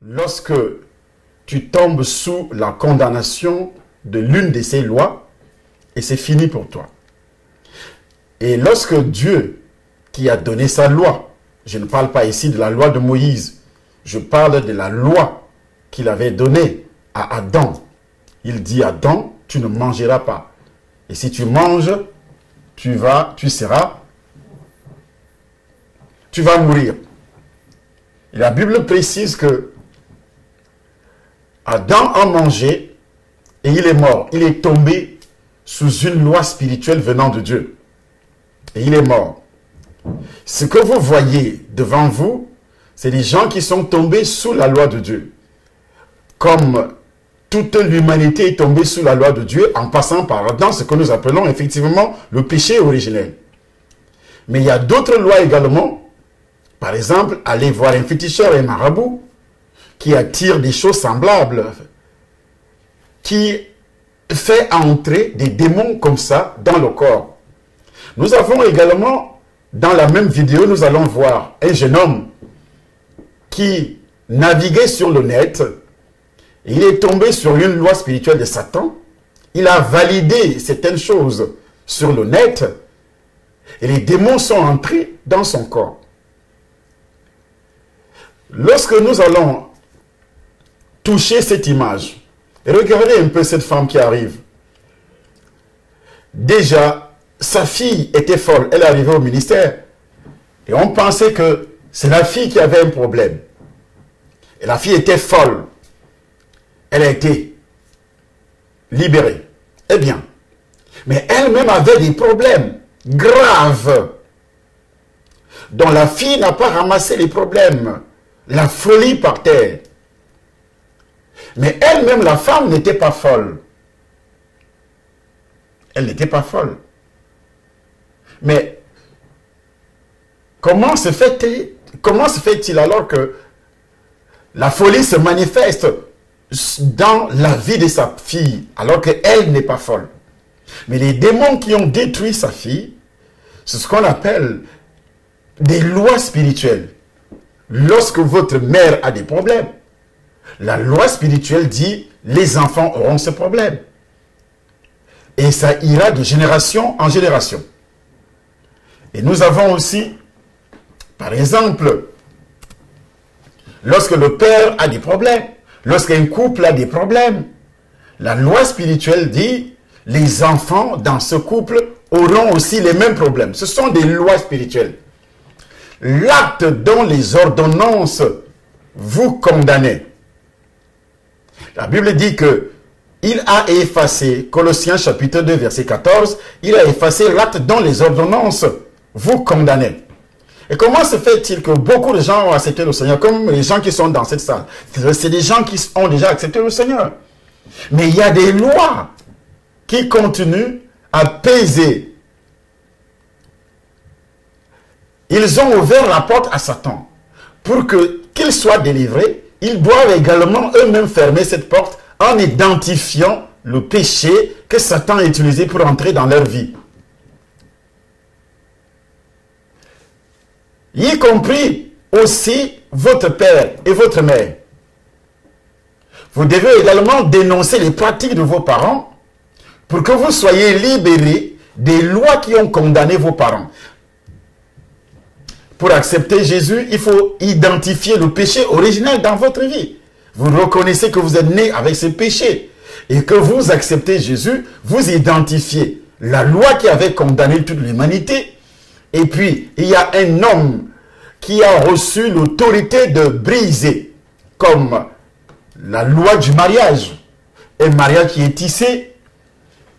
lorsque tu tombes sous la condamnation de l'une de ces lois, et c'est fini pour toi. Et lorsque Dieu, qui a donné sa loi, je ne parle pas ici de la loi de Moïse, je parle de la loi qu'il avait donnée à Adam. Il dit à Adam, tu ne mangeras pas. Et si tu manges, tu vas mourir. Et la Bible précise que Adam a mangé et il est mort. Il est tombé sous une loi spirituelle venant de Dieu. Et il est mort. Ce que vous voyez devant vous, c'est des gens qui sont tombés sous la loi de Dieu. Comme toute l'humanité est tombée sous la loi de Dieu en passant par Adam, ce que nous appelons effectivement le péché originel. Mais il y a d'autres lois également. Par exemple, aller voir un féticheur et un marabout qui attire des choses semblables, qui fait entrer des démons comme ça dans le corps. Nous avons également, dans la même vidéo, nous allons voir un jeune homme qui naviguait sur le net. Il est tombé sur une loi spirituelle de Satan. Il a validé certaines choses sur le net et les démons sont entrés dans son corps. Lorsque nous allons toucher cette image, et regardez un peu cette femme qui arrive. Déjà, sa fille était folle. Elle est arrivée au ministère. Et on pensait que c'est la fille qui avait un problème. Et la fille était folle. Elle a été libérée. Eh bien, mais elle-même avait des problèmes graves dont la fille n'a pas ramassé les problèmes. La folie par terre. Mais elle-même, la femme, n'était pas folle. Elle n'était pas folle. Mais comment se fait-il alors que la folie se manifeste dans la vie de sa fille, alors qu'elle n'est pas folle? Mais les démons qui ont détruit sa fille, c'est ce qu'on appelle des lois spirituelles. Lorsque votre mère a des problèmes, la loi spirituelle dit les enfants auront ce problème. Et ça ira de génération en génération. Et nous avons aussi, par exemple, lorsque le père a des problèmes, lorsqu'un couple a des problèmes, la loi spirituelle dit les enfants dans ce couple auront aussi les mêmes problèmes. Ce sont des lois spirituelles. L'acte dont les ordonnances vous condamnez. La Bible dit que il a effacé, Colossiens chapitre 2 verset 14, il a effacé l'acte dont les ordonnances vous condamnez. Et comment se fait-il que beaucoup de gens ont accepté le Seigneur, comme les gens qui sont dans cette salle? C'est des gens qui ont déjà accepté le Seigneur. Mais il y a des lois qui continuent à peser. Ils ont ouvert la porte à Satan. Pour qu'il soit délivré, ils doivent également eux-mêmes fermer cette porte en identifiant le péché que Satan a utilisé pour entrer dans leur vie. Y compris aussi votre père et votre mère. Vous devez également dénoncer les pratiques de vos parents pour que vous soyez libérés des lois qui ont condamné vos parents. Pour accepter Jésus, il faut identifier le péché originel dans votre vie. Vous reconnaissez que vous êtes né avec ce péché et que vous acceptez Jésus, vous identifiez la loi qui avait condamné toute l'humanité. Et puis, il y a un homme qui a reçu l'autorité de briser, comme la loi du mariage. Un mariage qui est tissé,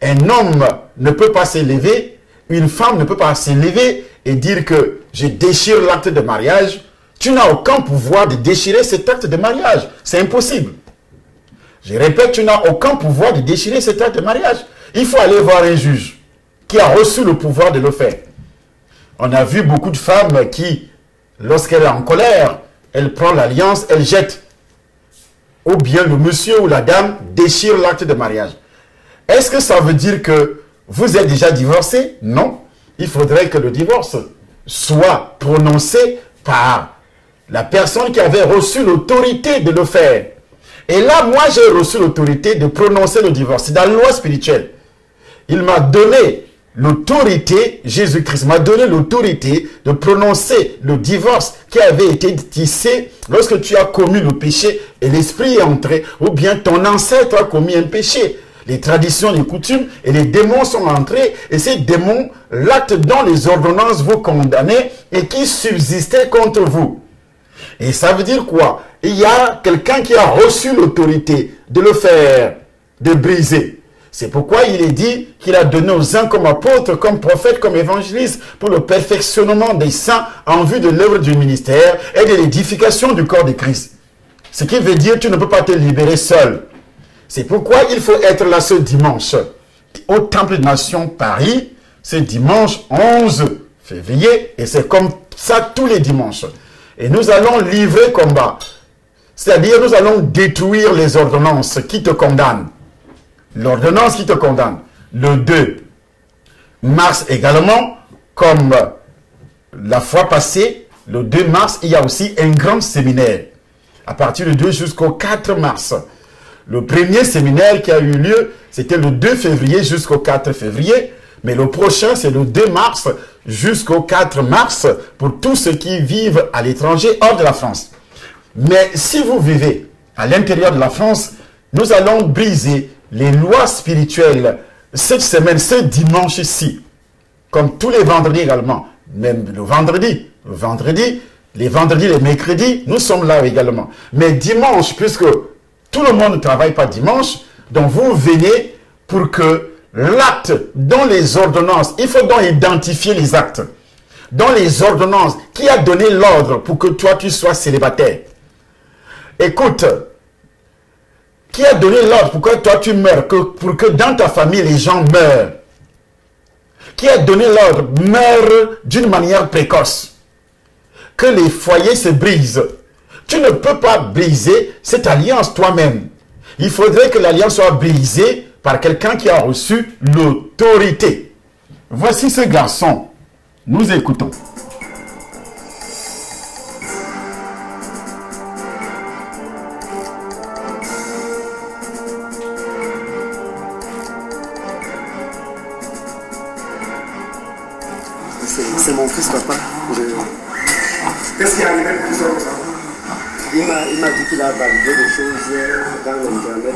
un homme ne peut pas s'élever, une femme ne peut pas s'élever et dire que je déchire l'acte de mariage. Tu n'as aucun pouvoir de déchirer cet acte de mariage. C'est impossible. Je répète, tu n'as aucun pouvoir de déchirer cet acte de mariage. Il faut aller voir un juge qui a reçu le pouvoir de le faire. On a vu beaucoup de femmes qui, lorsqu'elle est en colère, elle prend l'alliance, elle jette. Ou bien le monsieur ou la dame déchire l'acte de mariage. Est-ce que ça veut dire que vous êtes déjà divorcé? Non. Il faudrait que le divorce soit prononcé par La personne qui avait reçu l'autorité de le faire. Et là, moi, j'ai reçu l'autorité de prononcer le divorce. C'est dans la loi spirituelle. Il m'a donné l'autorité, Jésus-Christ m'a donné l'autorité de prononcer le divorce qui avait été tissé lorsque tu as commis le péché et l'esprit est entré, ou bien ton ancêtre a commis un péché. Les traditions, les coutumes et les démons sont entrés et ces démons, l'acte dont les ordonnances vous condamnaient et qui subsistaient contre vous. Et ça veut dire quoi? Il y a quelqu'un qui a reçu l'autorité de le faire, de briser. C'est pourquoi il est dit qu'il a donné aux uns comme apôtres, comme prophètes, comme évangélistes, pour le perfectionnement des saints en vue de l'œuvre du ministère et de l'édification du corps de Christ. Ce qui veut dire que tu ne peux pas te libérer seul. C'est pourquoi il faut être là ce dimanche au Temple des Nations Paris, ce dimanche 11 février, et c'est comme ça tous les dimanches. Et nous allons livrer combat. C'est-à-dire, nous allons détruire les ordonnances qui te condamnent. L'ordonnance qui te condamne. Le 2 mars également, comme la fois passée, le 2 mars, il y a aussi un grand séminaire. À partir du 2 jusqu'au 4 mars. Le premier séminaire qui a eu lieu, c'était le 2 février jusqu'au 4 février. Mais le prochain, c'est le 2 mars jusqu'au 4 mars pour tous ceux qui vivent à l'étranger, hors de la France. Mais si vous vivez à l'intérieur de la France, nous allons briser les lois spirituelles cette semaine, ce dimanche-ci. Comme tous les vendredis également. Même le vendredi, les vendredis, les mercredis, nous sommes là également. Mais dimanche, puisque tout le monde ne travaille pas dimanche, donc vous venez pour que l'acte dans les ordonnances, il faut donc identifier les actes. Dans les ordonnances, qui a donné l'ordre pour que toi tu sois célibataire? Écoute, qui a donné l'ordre pour que toi tu meurs, pour que dans ta famille les gens meurent? Qui a donné l'ordre meurt d'une manière précoce? Que les foyers se brisent. Tu ne peux pas briser cette alliance toi-même. Il faudrait que l'alliance soit brisée par quelqu'un qui a reçu l'autorité. Voici ce garçon. Nous écoutons. C'est mon fils, papa. Qu'est-ce qui est arrivé pour ça? Il m'a dit qu'il a validé des choses dans l'internet.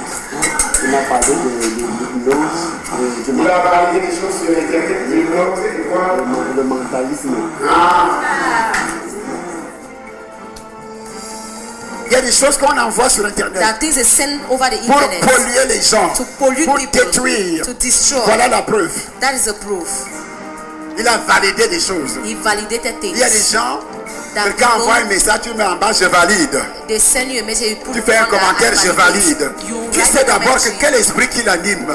Il m'a parlé de l'hypnose. Il a validé des choses sur l'internet, l'hypnose et quoi? Le mentalisme. Il y a des choses qu'on envoie sur internet That things is sent over the pour internet polluer les gens, to pollute pour people, détruire. to destroy. Voilà la preuve. That is the proof. Il a validé des choses. He validated Il y a des things. gens, That quelqu'un people, envoie un message, tu mets en bas, je valide. they send you a message, you put Tu fais un down that commentaire, I je valide. You Tu write sais a d'abord que comment. quel esprit qui l'anime.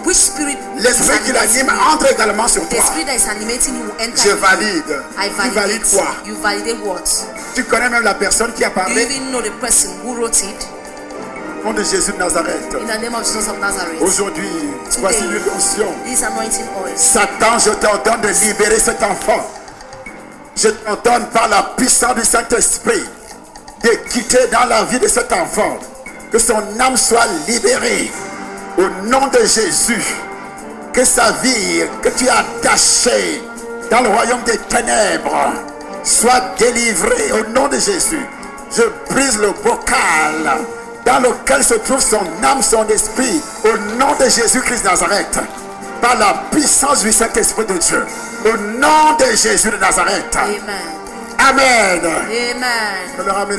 Which spirit? L'esprit qui l'anime entre également sur The toi. spirit that is animating you will enter. Je you. valide. I Tu validate. valides quoi? You validate what? Tu connais même la personne qui a Do you parlé even know the person who wrote it? au nom de Jésus de Nazareth. In the name of Jesus of Nazareth. Aujourd'hui, voici une onction. This anointing oil. Satan, je t'ordonne de libérer cet enfant. Je t'ordonne par la puissance du Saint-Esprit de quitter dans la vie de cet enfant. Que son âme soit libérée. Au nom de Jésus. Que sa vie que tu as attachée dans le royaume des ténèbres soit délivrée au nom de Jésus. Je brise le bocal dans lequel se trouve son âme, son esprit, au nom de Jésus-Christ de Nazareth, par la puissance du Saint-Esprit de Dieu, au nom de Jésus de Nazareth. Amen. Amen. Amen. Je vais le ramener.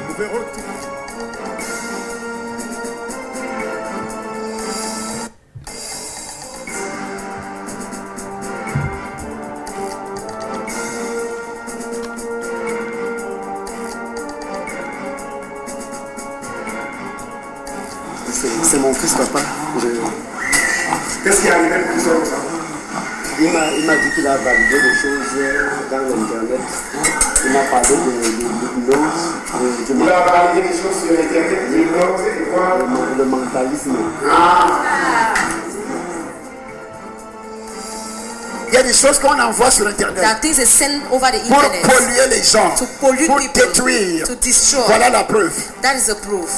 Vous pouvez retourner. C'est mon fils, papa. Qu'est-ce qui est arrivé pour ça? Il m'a dit qu'il a validé des choses dans l'internet. Il m'a parlé de l'hypnose. Il a validé des choses sur l'internet, l'hypnose et quoi? Le mentalisme. Il y a Il y a des choses qu'on envoie sur Internet There are things they send over the pour internet polluer les gens, to pollute pour people, détruire. to destroy. Voilà la preuve. That is the proof.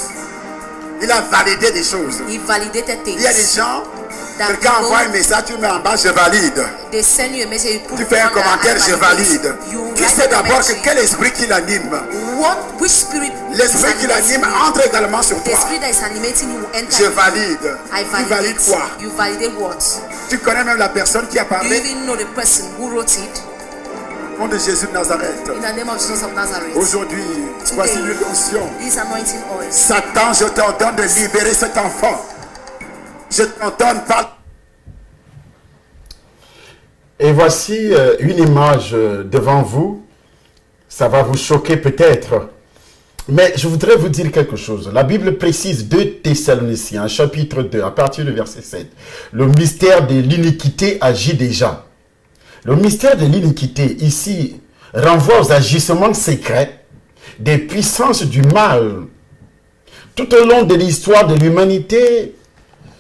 Il a validé des choses. He validated Il y a des things. gens, That quelqu'un people, envoie un message, tu mets en bas, je valide. they send you a message, you put Tu fais un on there, commentaire, I je validate. valide. You Tu write sais a d'abord que commentary. quel esprit qui l'anime. Which spirit L'esprit qui l'anime entre également sur The toi. spirit that is animating you will enter Je you. valide. I Tu validate. valides quoi? You validate what? Tu connais même la personne qui a Do you parlé even know the person who wrote it? au nom de Jésus de Nazareth. In the name of Jesus of Nazareth. Aujourd'hui, voici Today, l'onction. this anointing oil. Satan, je t'ordonne de libérer cet enfant. Je t'ordonne par... Et voici une image devant vous. Ça va vous choquer peut-être. Mais je voudrais vous dire quelque chose. La Bible précise 2 Thessaloniciens, chapitre 2, à partir du verset 7. Le mystère de l'iniquité agit déjà. Le mystère de l'iniquité, ici, renvoie aux agissements secrets des puissances du mal. Tout au long de l'histoire de l'humanité,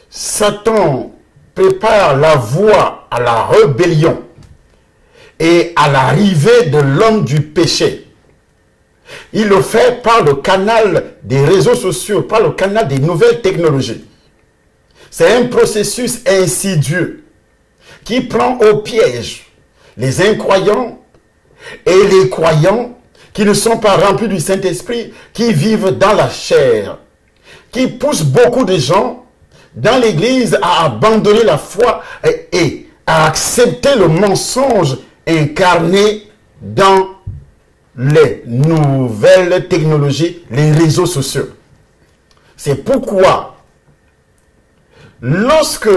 Satan prépare la voie à la rébellion et à l'arrivée de l'homme du péché. Il le fait par le canal des réseaux sociaux, par le canal des nouvelles technologies. C'est un processus insidieux qui prend au piège les incroyants et les croyants qui ne sont pas remplis du Saint-Esprit, qui vivent dans la chair, qui pousse beaucoup de gens dans l'Église à abandonner la foi et à accepter le mensonge incarné dans les nouvelles technologies, les réseaux sociaux. C'est pourquoi, lorsque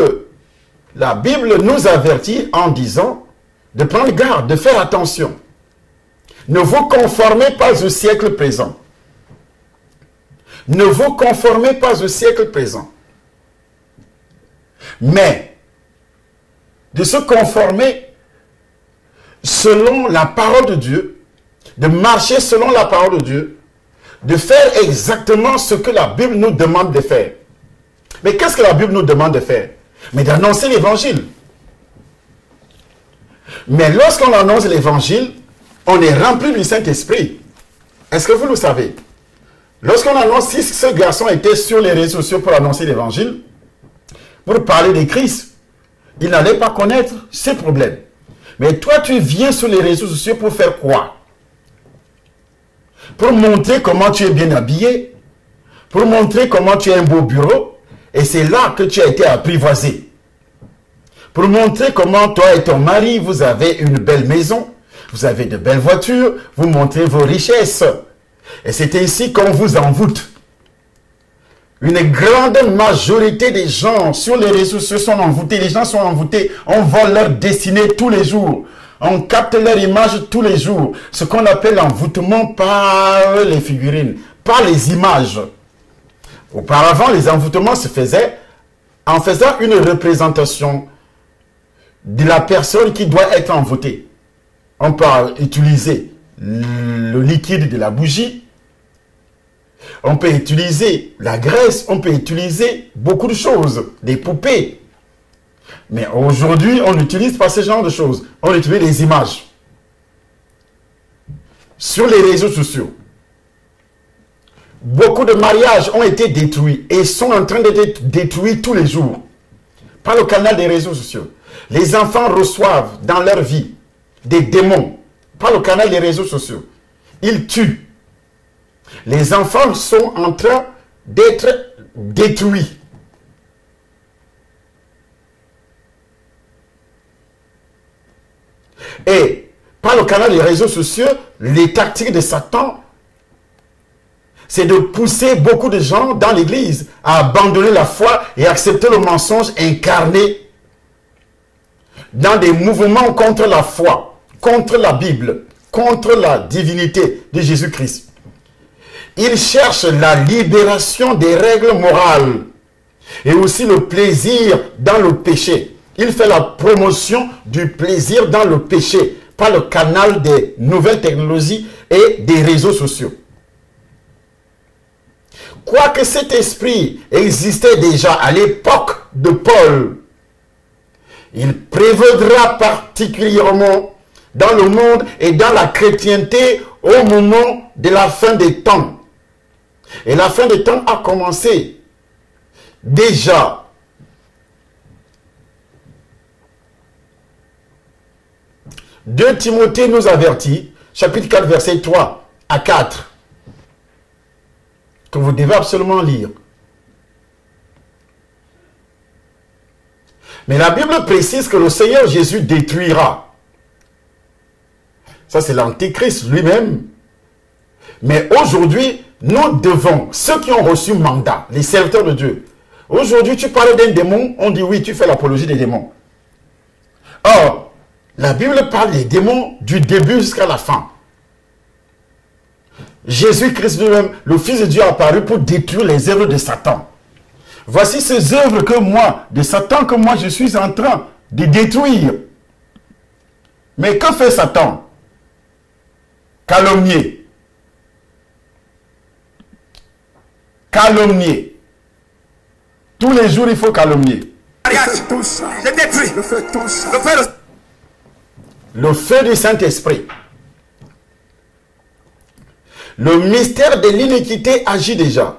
la Bible nous avertit en disant de prendre garde, de faire attention, ne vous conformez pas au siècle présent. Ne vous conformez pas au siècle présent. Mais de se conformer selon la parole de Dieu, de marcher selon la parole de Dieu, de faire exactement ce que la Bible nous demande de faire. Mais qu'est-ce que la Bible nous demande de faire? Mais d'annoncer l'évangile. Mais lorsqu'on annonce l'évangile, on est rempli du Saint-Esprit. Est-ce que vous le savez? Lorsqu'on annonce, si ce garçon était sur les réseaux sociaux pour annoncer l'évangile, pour parler de Christ, il n'allait pas connaître ses problèmes. Mais toi, tu viens sur les réseaux sociaux pour faire quoi? Pour montrer comment tu es bien habillé, pour montrer comment tu as un beau bureau, et c'est là que tu as été apprivoisé. Pour montrer comment toi et ton mari, vous avez une belle maison, vous avez de belles voitures, vous montrez vos richesses. Et c'est ainsi qu'on vous envoûte. Une grande majorité des gens sur les réseaux sociaux sont envoûtés. Les gens sont envoûtés. On vole leur destinée tous les jours. On capte leur image tous les jours. Ce qu'on appelle l'envoûtement par les figurines, par les images. Auparavant, les envoûtements se faisaient en faisant une représentation de la personne qui doit être envoûtée. On peut utiliser le liquide de la bougie. On peut utiliser la graisse, on peut utiliser beaucoup de choses, des poupées. Mais aujourd'hui, on n'utilise pas ce genre de choses. On utilise les images. Sur les réseaux sociaux, beaucoup de mariages ont été détruits et sont en train d'être détruits tous les jours par le canal des réseaux sociaux. Les enfants reçoivent dans leur vie des démons par le canal des réseaux sociaux. Ils tuent. Les enfants sont en train d'être détruits. Et par le canal des réseaux sociaux, les tactiques de Satan, c'est de pousser beaucoup de gens dans l'église à abandonner la foi et accepter le mensonge incarné dans des mouvements contre la foi, contre la Bible, contre la divinité de Jésus-Christ. Il cherche la libération des règles morales et aussi le plaisir dans le péché. Il fait la promotion du plaisir dans le péché par le canal des nouvelles technologies et des réseaux sociaux. Quoique cet esprit existait déjà à l'époque de Paul, Il prévaudra particulièrement dans le monde et dans la chrétienté au moment de la fin des temps. Et la fin des temps a commencé déjà. Deux Timothée nous avertit, chapitre 4, verset 3 à 4, que vous devez absolument lire. Mais la Bible précise que le Seigneur Jésus détruira. Ça, c'est l'Antéchrist lui-même. Mais aujourd'hui, nous devons, ceux qui ont reçu mandat, les serviteurs de Dieu. Aujourd'hui, tu parles d'un démon, on dit oui, tu fais l'apologie des démons. Or, la Bible parle des démons du début jusqu'à la fin. Jésus-Christ lui-même, le Fils de Dieu, a apparu pour détruire les œuvres de Satan. Voici ces œuvres que moi, de Satan, que moi je suis en train de détruire. Mais que fait Satan? Calomnier. Calomnier. Tous les jours, il faut calomnier. Je détruis. Je fais tout ça. Le feu du Saint-Esprit. Le mystère de l'iniquité agit déjà.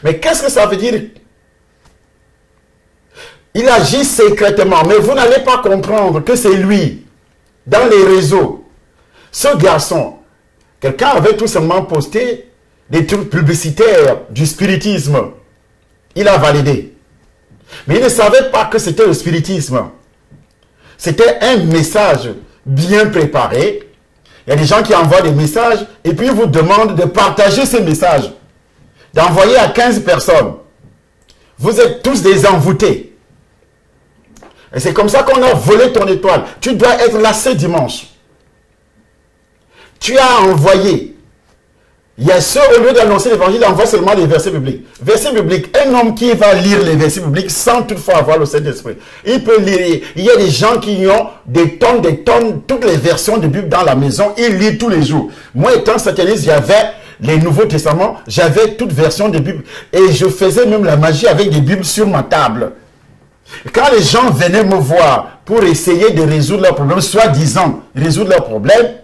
Mais qu'est-ce que ça veut dire? Il agit secrètement, mais vous n'allez pas comprendre que c'est lui, dans les réseaux. Ce garçon, quelqu'un avait tout simplement posté des trucs publicitaires du spiritisme. Il a validé. Mais il ne savait pas que c'était le spiritisme. C'était un message bien préparé. Il y a des gens qui envoient des messages et puis ils vous demandent de partager ces messages. D'envoyer à 15 personnes. Vous êtes tous des envoûtés. Et c'est comme ça qu'on a volé ton étoile. Tu dois être là ce dimanche. Tu as envoyé. Il y a ceux, au lieu d'annoncer l'évangile, il envoie seulement les versets bibliques. Versets bibliques, un homme qui va lire les versets bibliques sans toutefois avoir le Saint-Esprit. Il peut lire. Il y a des gens qui ont des tonnes, toutes les versions de Bible dans la maison. Ils lisent tous les jours. Moi, étant sataniste, j'avais les Nouveaux Testaments, j'avais toute version de Bible. Et je faisais même la magie avec des Bibles sur ma table. Quand les gens venaient me voir pour essayer de résoudre leurs problèmes, soi-disant résoudre leurs problèmes,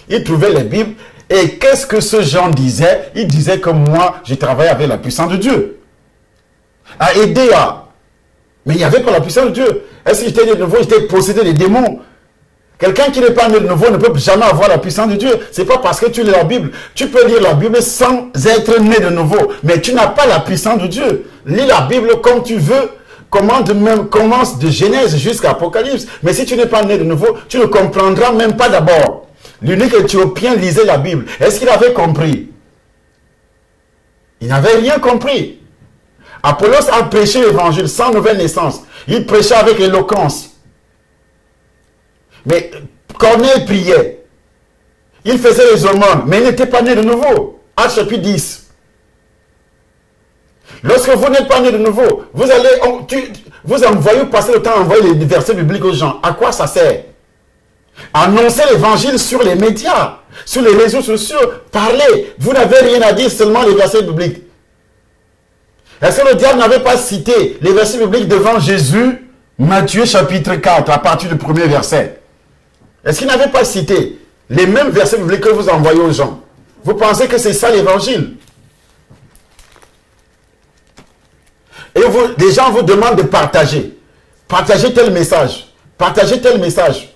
ils trouvaient les Bibles. Et qu'est-ce que ce gens disaient? Ils disaient que moi, j'ai travaillé avec la puissance de Dieu. À aider à... Mais il n'y avait pas la puissance de Dieu. Est-ce que j'étais né de nouveau? J'étais possédé des démons. Quelqu'un qui n'est pas né de nouveau ne peut jamais avoir la puissance de Dieu. Ce n'est pas parce que tu lis la Bible. Tu peux lire la Bible sans être né de nouveau. Mais tu n'as pas la puissance de Dieu. Lis la Bible comme tu veux. Commence de Genèse jusqu'à Apocalypse. Mais si tu n'es pas né de nouveau, tu ne comprendras même pas d'abord. L'unique Éthiopien lisait la Bible. Est-ce qu'il avait compris? Il n'avait rien compris. Apollos a prêché l'évangile sans nouvelle naissance. Il prêchait avec éloquence. Mais Corneille priait. Il faisait les aumônes, mais il n'était pas né de nouveau. Actes chapitre 10. Lorsque vous n'êtes pas né de nouveau, vous envoyez passer le temps à envoyer les versets bibliques aux gens. À quoi ça sert? Annoncer l'évangile sur les médias, sur les réseaux sociaux, parler. Vous n'avez rien à dire, seulement les versets bibliques. Est-ce que le diable n'avait pas cité les versets bibliques devant Jésus? Matthieu chapitre 4, à partir du premier verset. Est-ce qu'il n'avait pas cité les mêmes versets bibliques que vous envoyez aux gens? Vous pensez que c'est ça l'évangile? Et les gens vous demandent de partager. Partagez tel message. Partagez tel message.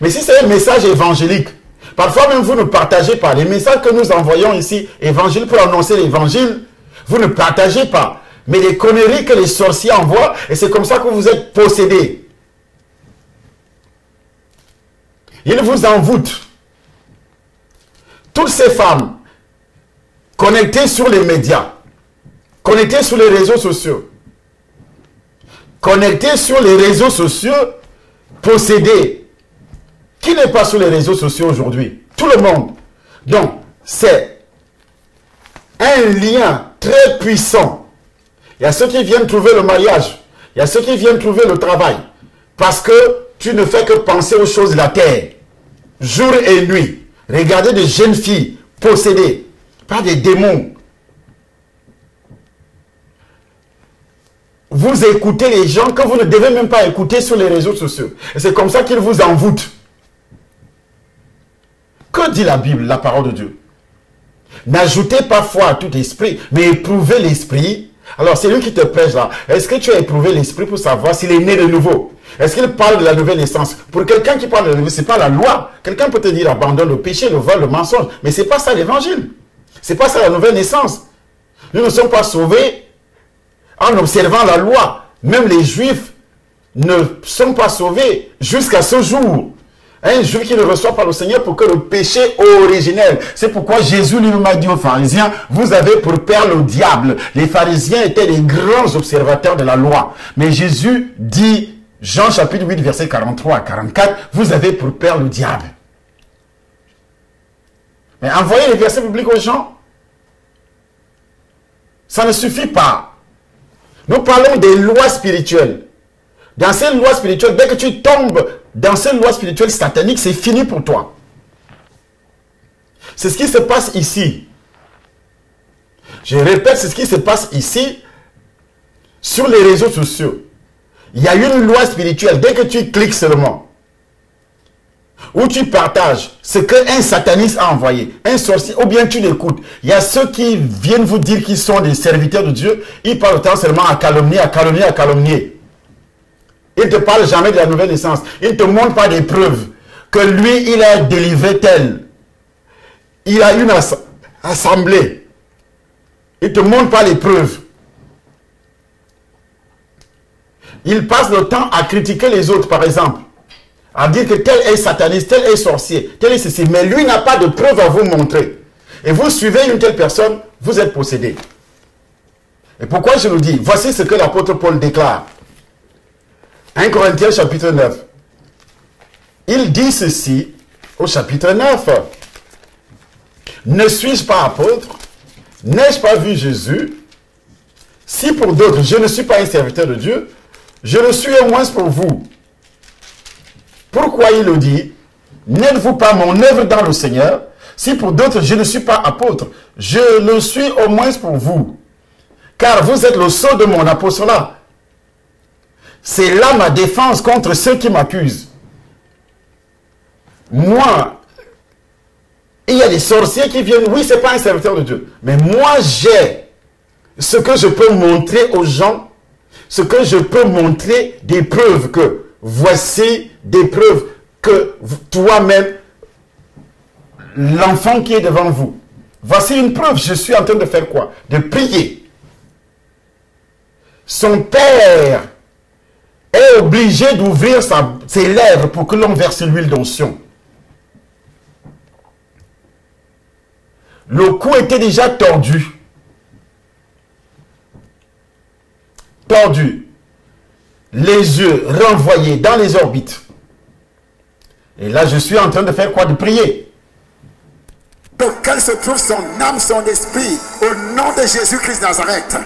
Mais si c'est un message évangélique, parfois même vous ne partagez pas. Les messages que nous envoyons ici, évangile pour annoncer l'évangile, vous ne partagez pas. Mais les conneries que les sorciers envoient, et c'est comme ça que vous êtes possédés. Ils vous envoûtent. Toutes ces femmes connectées sur les médias, connectées sur les réseaux sociaux, connectées sur les réseaux sociaux, possédées. Qui n'est pas sur les réseaux sociaux aujourd'hui? Tout le monde. Donc, c'est un lien très puissant. Il y a ceux qui viennent trouver le mariage. Il y a ceux qui viennent trouver le travail. Parce que tu ne fais que penser aux choses de la terre. Jour et nuit. Regardez des jeunes filles possédées par des démons. vous écoutez les gens que vous ne devez même pas écouter sur les réseaux sociaux. Et c'est comme ça qu'ils vous envoûtent. Que dit la Bible, la parole de Dieu? N'ajoutez pas foi à tout esprit, mais éprouvez l'esprit. Alors, c'est lui qui te prêche là. Est-ce que tu as éprouvé l'esprit pour savoir s'il est né de nouveau? Est-ce qu'il parle de la nouvelle naissance? Pour quelqu'un qui parle de la nouvelle, ce n'est pas la loi. Quelqu'un peut te dire abandonne le péché, le vol, le mensonge. Mais ce n'est pas ça l'évangile. Ce n'est pas ça la nouvelle naissance. Nous ne sommes pas sauvés en observant la loi. Même les Juifs ne sont pas sauvés jusqu'à ce jour. Un juif qui ne reçoit pas le Seigneur pour que le péché originel. C'est pourquoi Jésus lui-même a dit aux pharisiens, vous avez pour père le diable. Les pharisiens étaient les grands observateurs de la loi. Mais Jésus dit, Jean chapitre 8, verset 43 à 44, vous avez pour père le diable. Mais envoyer les versets bibliques aux gens, ça ne suffit pas. Nous parlons des lois spirituelles. Dans ces lois spirituelles, dès que tu tombes dans ces lois spirituelles sataniques, c'est fini pour toi. C'est ce qui se passe ici. Je répète, c'est ce qui se passe ici sur les réseaux sociaux. Il y a une loi spirituelle. Dès que tu cliques seulement, ou tu partages ce qu'un sataniste a envoyé, un sorcier, ou bien tu l'écoutes. Il y a ceux qui viennent vous dire qu'ils sont des serviteurs de Dieu. Ils parlent autant seulement à calomnier, à calomnier, à calomnier. Ils ne te parlent jamais de la nouvelle naissance. Ils ne te montrent pas des preuves que lui, il a délivré tel. Il a une assemblée. Ils ne te montrent pas les preuves. Ils passent le temps à critiquer les autres, par exemple. À dire que tel est sataniste, tel est sorcier, tel est ceci. Mais lui n'a pas de preuves à vous montrer. Et vous suivez une telle personne, vous êtes possédé. Et pourquoi je vous dis? Voici ce que l'apôtre Paul déclare. 1 Corinthiens chapitre 9. Il dit ceci au chapitre 9. Ne suis-je pas apôtre? N'ai-je pas vu Jésus? Si pour d'autres, je ne suis pas un serviteur de Dieu, je le suis au moins pour vous. Pourquoi il le dit? N'êtes-vous pas mon œuvre dans le Seigneur? Si pour d'autres, je ne suis pas apôtre, je le suis au moins pour vous. Car vous êtes le sceau de mon apostolat. C'est là ma défense contre ceux qui m'accusent. Moi, il y a des sorciers qui viennent, oui, ce n'est pas un serviteur de Dieu. Mais moi, j'ai ce que je peux montrer aux gens, ce que je peux montrer des preuves que, voici des preuves que toi-même, l'enfant qui est devant vous, voici une preuve, je suis en train de faire quoi? De prier. Son père est obligé d'ouvrir ses lèvres pour que l'on verse l'huile d'onction. Le cou était déjà tordu. Tordu. Les yeux renvoyés dans les orbites. Et là, je suis en train de faire quoi? De prier. Auquel se trouve son âme, son esprit, au nom de Jésus-Christ de Nazareth.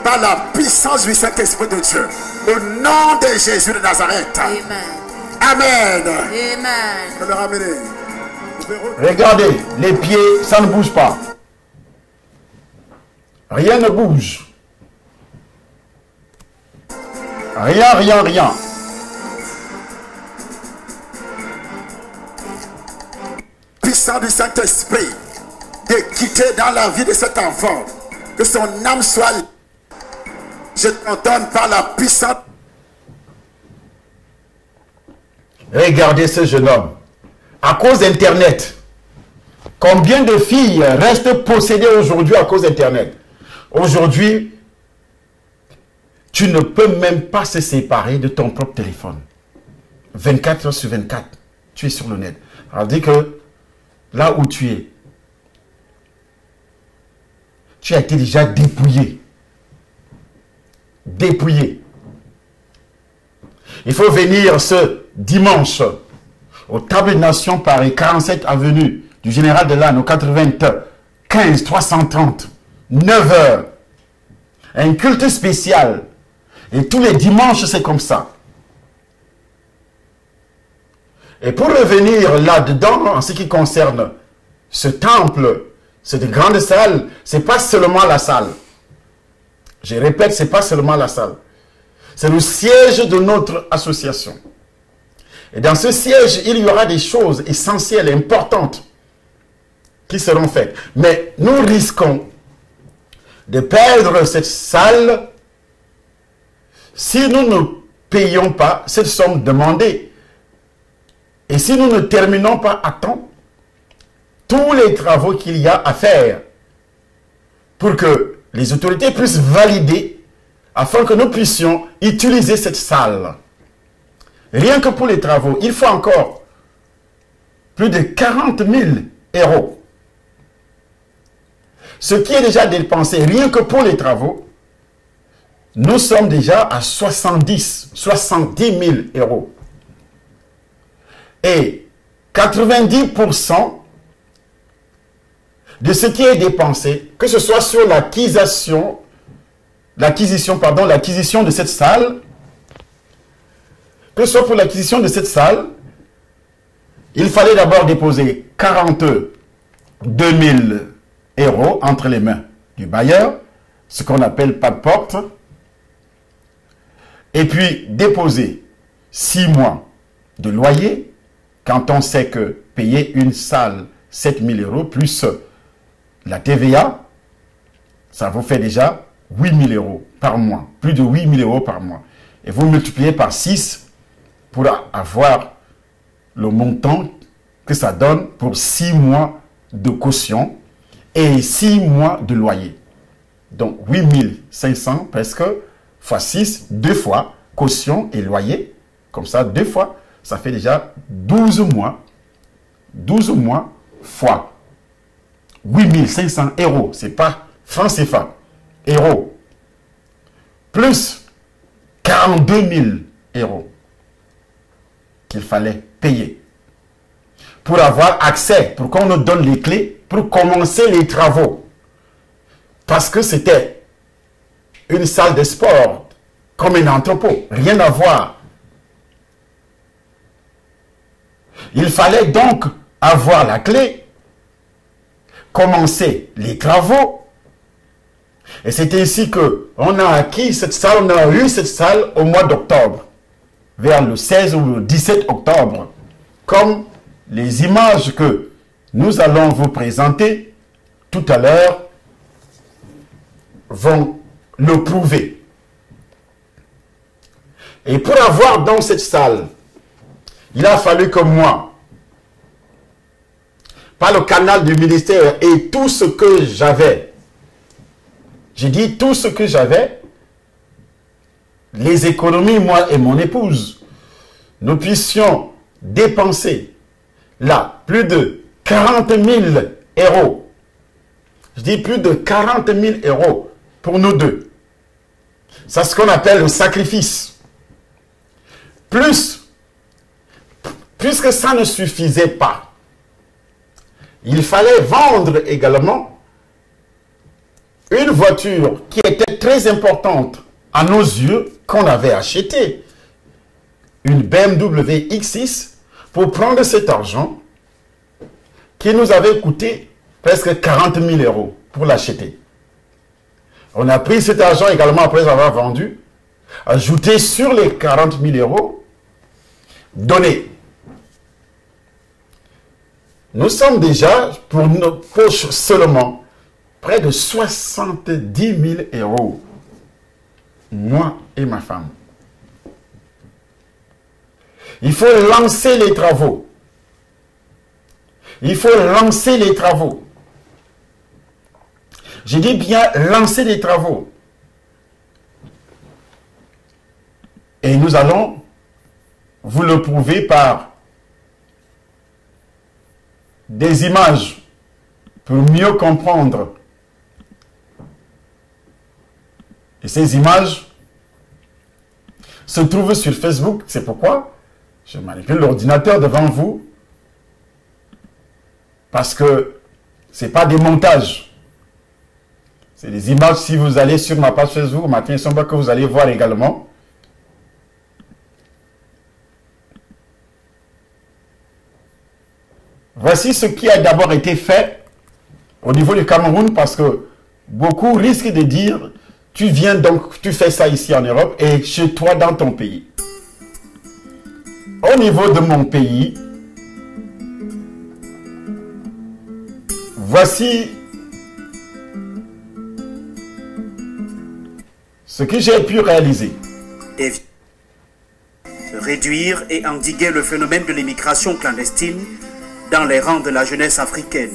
Par la puissance du Saint-Esprit de Dieu. Au nom de Jésus de Nazareth. Amen. Amen. Amen. Je vais le ramener. Regardez, les pieds, ça ne bouge pas. Rien ne bouge. Rien, rien, rien. Puissant du Saint-Esprit de quitter dans la vie de cet enfant. Que son âme soit... Je t'ordonne par la puissance. Regardez ce jeune homme. À cause d'Internet. Combien de filles restent possédées aujourd'hui à cause d'Internet? Aujourd'hui, tu ne peux même pas se séparer de ton propre téléphone. 24 heures sur 24, tu es sur le net. Alors dit que là où tu es, tu as été déjà dépouillé. Dépouillé. Il faut venir ce dimanche au Table des Nations Paris, 47 avenue du Général de Lannes, au 95 330, 9 heures. Un culte spécial. Et tous les dimanches, c'est comme ça. Et pour revenir là-dedans, en ce qui concerne ce temple, cette grande salle, ce n'est pas seulement la salle. Je répète, ce n'est pas seulement la salle. C'est le siège de notre association. Et dans ce siège, il y aura des choses essentielles, importantes, qui seront faites. Mais nous risquons de perdre cette salle si nous ne payons pas cette somme demandée. Et si nous ne terminons pas à temps tous les travaux qu'il y a à faire pour que les autorités puissent valider afin que nous puissions utiliser cette salle. Rien que pour les travaux, il faut encore plus de 40 000 euros. Ce qui est déjà dépensé, rien que pour les travaux, nous sommes déjà à 70 000 euros. Et 90% de ce qui est dépensé, que ce soit sur l'acquisition de cette salle, que ce soit pour l'acquisition de cette salle, il fallait d'abord déposer 42 000 euros entre les mains du bailleur, ce qu'on appelle pas de porte, et puis déposer 6 mois de loyer, quand on sait que payer une salle 7 000 euros plus la TVA, ça vous fait déjà 8 000 euros par mois, plus de 8 000 euros par mois. Et vous multipliez par 6 pour avoir le montant que ça donne pour 6 mois de caution et 6 mois de loyer. Donc 8 500 presque fois 6, 2 fois caution et loyer. Comme ça, 2 fois, ça fait déjà 12 mois. 12 mois fois 8 500 euros. Ce n'est pas francs CFA. Euros. Plus 42 000 euros qu'il fallait payer pour avoir accès, pour qu'on nous donne les clés pour commencer les travaux. Parce que c'était une salle de sport, comme un entrepôt, rien à voir. Il fallait donc avoir la clé, commencer les travaux. Et c'est ainsi qu'on a acquis cette salle, on a eu cette salle au mois d'octobre, vers le 16 ou le 17 octobre, comme les images que nous allons vous présenter tout à l'heure vont le prouver. Et pour avoir dans cette salle, il a fallu que moi, par le canal du ministère et tout ce que j'avais, j'ai dit tout ce que j'avais, les économies, moi et mon épouse, nous puissions dépenser là plus de 40 000 euros. Je dis plus de 40 000 euros pour nous deux. C'est ce qu'on appelle le sacrifice. Puisque ça ne suffisait pas, il fallait vendre également une voiture qui était très importante à nos yeux, qu'on avait achetée, une BMW X6, pour prendre cet argent qui nous avait coûté presque 40 000 euros pour l'acheter. On a pris cet argent également après avoir vendu, ajouté sur les 40 000 euros, donné. Nous sommes déjà, pour nos poches seulement, près de 70 000 euros. Moi et ma femme. Il faut lancer les travaux. Il faut lancer les travaux. Je dis bien lancer les travaux. Et nous allons vous le prouver par des images pour mieux comprendre. Et ces images se trouvent sur Facebook. C'est pourquoi je manipule l'ordinateur devant vous. Parce que ce n'est pas des montages. C'est des images. Si vous allez sur ma page Facebook, Martin Somba, que vous allez voir également. Voici ce qui a d'abord été fait au niveau du Cameroun, parce que beaucoup risquent de dire Tu viens donc, tu fais ça ici en Europe et chez toi dans ton pays. Au niveau de mon pays, voici ce que j'ai pu réaliser. Réduire et endiguer le phénomène de l'immigration clandestine dans les rangs de la jeunesse africaine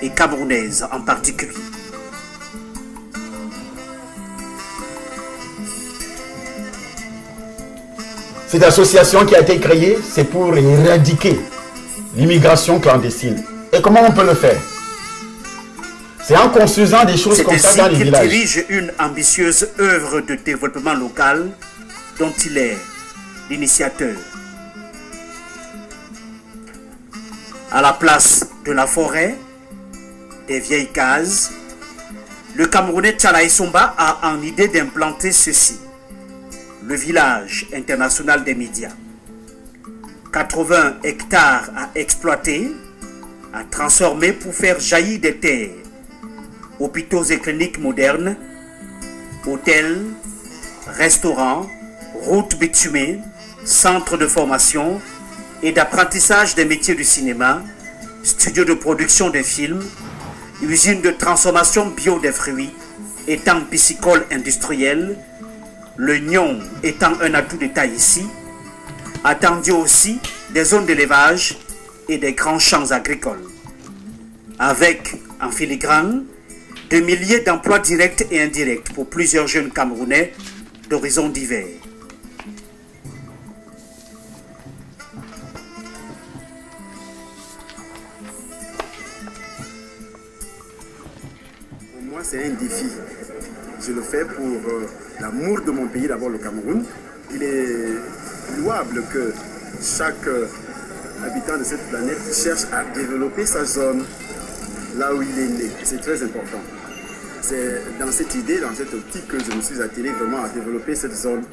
et camerounaise en particulier. Cette association qui a été créée, c'est pour éradiquer l'immigration clandestine. Et comment on peut le faire? C'est en construisant des choses comme ça dans les villages. C'est ainsi qu'il dirige une ambitieuse œuvre de développement local dont il est l'initiateur. À la place de la forêt, des vieilles cases, le Camerounais Tchalaï Somba a en idée d'implanter ceci. Le village international des médias. 80 hectares à exploiter, à transformer pour faire jaillir des terres. Hôpitaux et cliniques modernes, hôtels, restaurants, routes bitumées, centres de formation et d'apprentissage des métiers du cinéma, studios de production des films, usines de transformation bio des fruits, étangs piscicoles industriels, le Nyon étant un atout de taille ici, attendu aussi des zones d'élevage et des grands champs agricoles. Avec, en filigrane, de milliers d'emplois directs et indirects pour plusieurs jeunes Camerounais d'horizons divers. Pour moi, c'est un défi. Je le fais pour l'amour de mon pays, d'abord le Cameroun. Il est louable que chaque habitant de cette planète cherche à développer sa zone là où il est né. C'est très important. C'est dans cette idée, dans cette optique que je me suis attelé vraiment à développer cette zone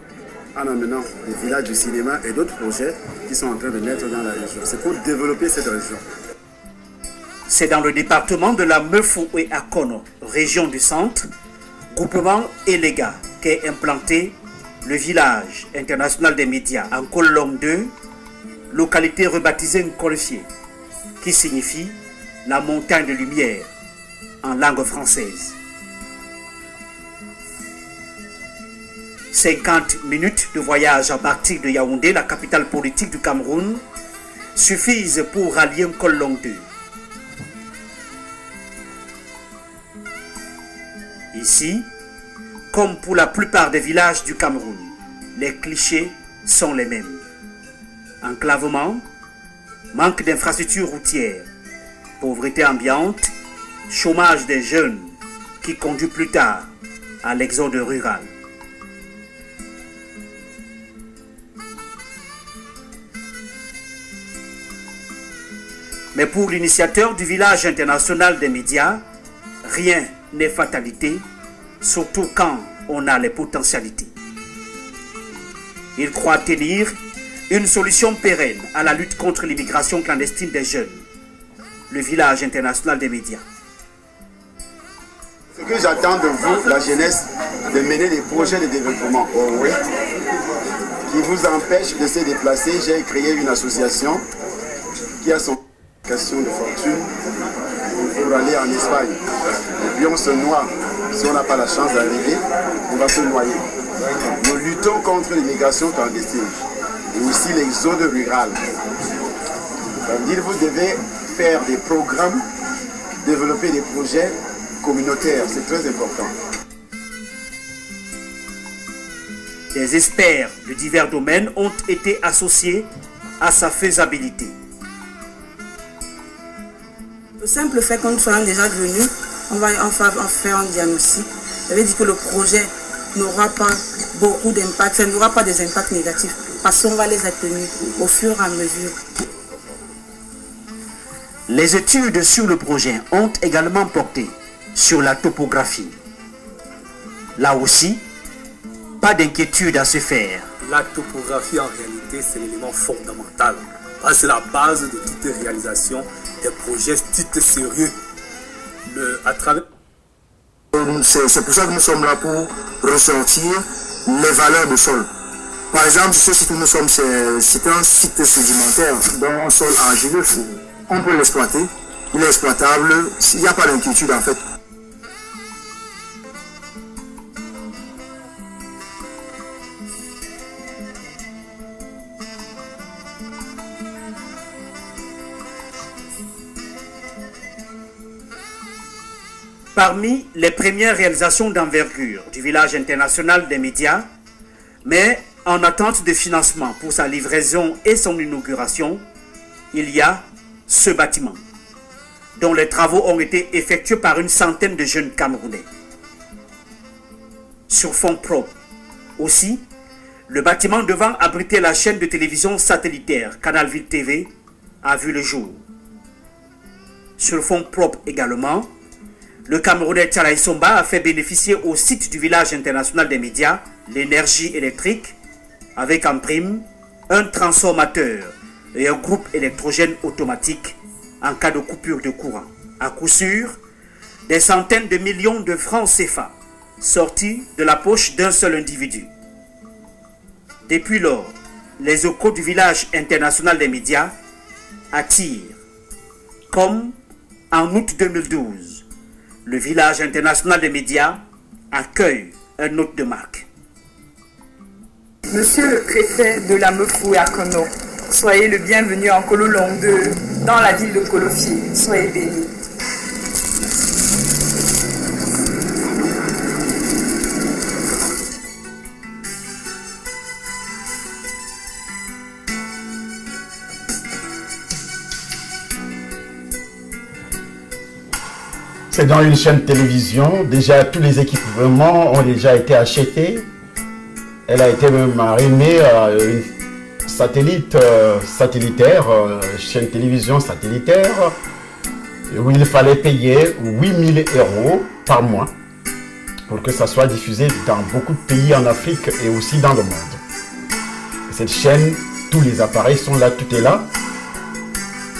en amenant des villages du cinéma et d'autres projets qui sont en train de naître dans la région. C'est pour développer cette région. C'est dans le département de la Meufou et Akono, région du centre, groupement Elega, qu'est implanté le village international des médias en Kolom 2, localité rebaptisée Nkolfié, qui signifie la montagne de lumière en langue française. 50 minutes de voyage à partir de Yaoundé, la capitale politique du Cameroun, suffisent pour rallier Kolom 2. Ici, comme pour la plupart des villages du Cameroun, les clichés sont les mêmes. Enclavement, manque d'infrastructures routières, pauvreté ambiante, chômage des jeunes qui conduit plus tard à l'exode rural. Mais pour l'initiateur du village international des médias, rien n'est fatalité, surtout quand on a les potentialités. Il croit tenir une solution pérenne à la lutte contre l'immigration clandestine des jeunes. Le village international des médias. Ce que j'attends de vous, la jeunesse, de mener des projets de développement qui vous empêchent de se déplacer. J'ai créé une association qui a son question de fortune pour aller en Espagne. Et puis on se noie. Si on n'a pas la chance d'arriver, on va se noyer. Nous luttons contre l'immigration clandestine et aussi l'exode rural. Ça veut dire que vous devez faire des programmes, développer des projets communautaires. C'est très important. Des experts de divers domaines ont été associés à sa faisabilité. Le simple fait qu'on soit déjà venu, on va faire un diagnostic. Ça veut dire que le projet n'aura pas beaucoup d'impact, ça n'aura pas des impacts négatifs, parce qu'on va les atténuer au fur et à mesure. Les études sur le projet ont également porté sur la topographie. Là aussi, pas d'inquiétude à se faire. La topographie, en réalité, c'est l'élément fondamental. C'est la base de toute réalisation des projets dits sérieux. À travers C'est pour ça que nous sommes là pour ressortir les valeurs de sol. Par exemple, ce site où nous sommes, c'est un site sédimentaire, donc un sol argileux. On peut l'exploiter, il est exploitable, il n'y a pas d'inquiétude en fait. Parmi les premières réalisations d'envergure du village international des médias, mais en attente de financement pour sa livraison et son inauguration, il y a ce bâtiment, dont les travaux ont été effectués par une centaine de jeunes Camerounais. Sur fonds propres. Aussi, le bâtiment devant abriter la chaîne de télévision satellitaire Canal Ville TV a vu le jour. Sur fonds propres également, le Camerounais Tchalaï Somba a fait bénéficier au site du village international des médias l'énergie électrique avec en prime un transformateur et un groupe électrogène automatique en cas de coupure de courant. À coup sûr, des centaines de millions de francs CFA sortis de la poche d'un seul individu. Depuis lors, les échos du village international des médias attirent, comme en août 2012, le village international des médias accueille un hôte de marque. Monsieur le préfet de la Mefou et Akono, soyez le bienvenu en Kololong 2, dans la ville de Kolofié. Soyez bénis. C'est dans une chaîne de télévision. Déjà, tous les équipements ont déjà été achetés. Elle a été même arrimée à une satellitaire, chaîne de télévision satellitaire, où il fallait payer 8000 € par mois pour que ça soit diffusé dans beaucoup de pays en Afrique et aussi dans le monde. Cette chaîne, tous les appareils sont là, tout est là.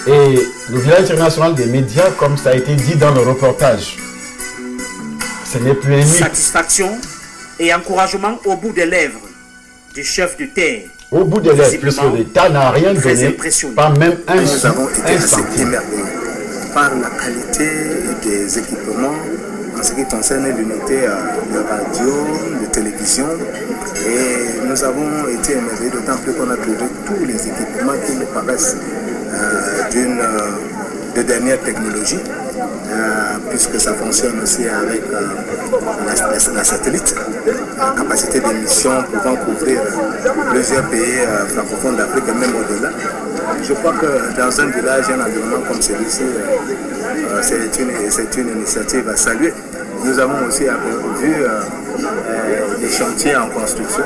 Et le village international des médias, comme ça a été dit dans le reportage, ce n'est plus un mythe. Satisfaction et encouragement au bout des lèvres du chef de terre. Au bout des lèvres, puisque l'État n'a rien donné, pas même un centime. Par la qualité des équipements en ce qui concerne l'unité de radio, de télévision. Et nous avons été émerveillés d'autant plus qu'on a trouvé tous les équipements qui nous paraissent de dernière technologie, puisque ça fonctionne aussi avec la satellite, la capacité d'émission pouvant couvrir plusieurs pays francophones d'Afrique et même au-delà. Je crois que dans un village, un environnement comme celui-ci, c'est une initiative à saluer. Nous avons aussi vu des chantiers en construction.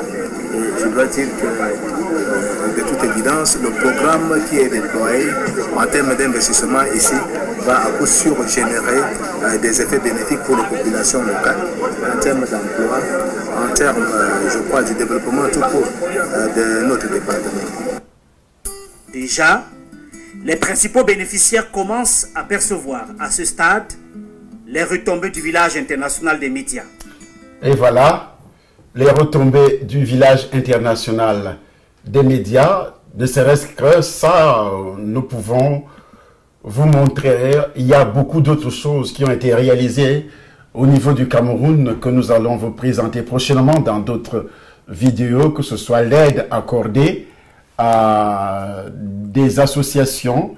Et je dois dire que, de toute évidence, le programme qui est déployé en termes d'investissement ici va à coup sûr générer des effets bénéfiques pour les populations locales, en termes d'emploi, en termes, je crois, du développement tout court de notre département. Déjà, les principaux bénéficiaires commencent à percevoir à ce stade les retombées du village international des médias. Et voilà, les retombées du village international des médias, ne serait-ce que ça, nous pouvons vous montrer. Il y a beaucoup d'autres choses qui ont été réalisées au niveau du Cameroun que nous allons vous présenter prochainement dans d'autres vidéos, que ce soit l'aide accordée à des associations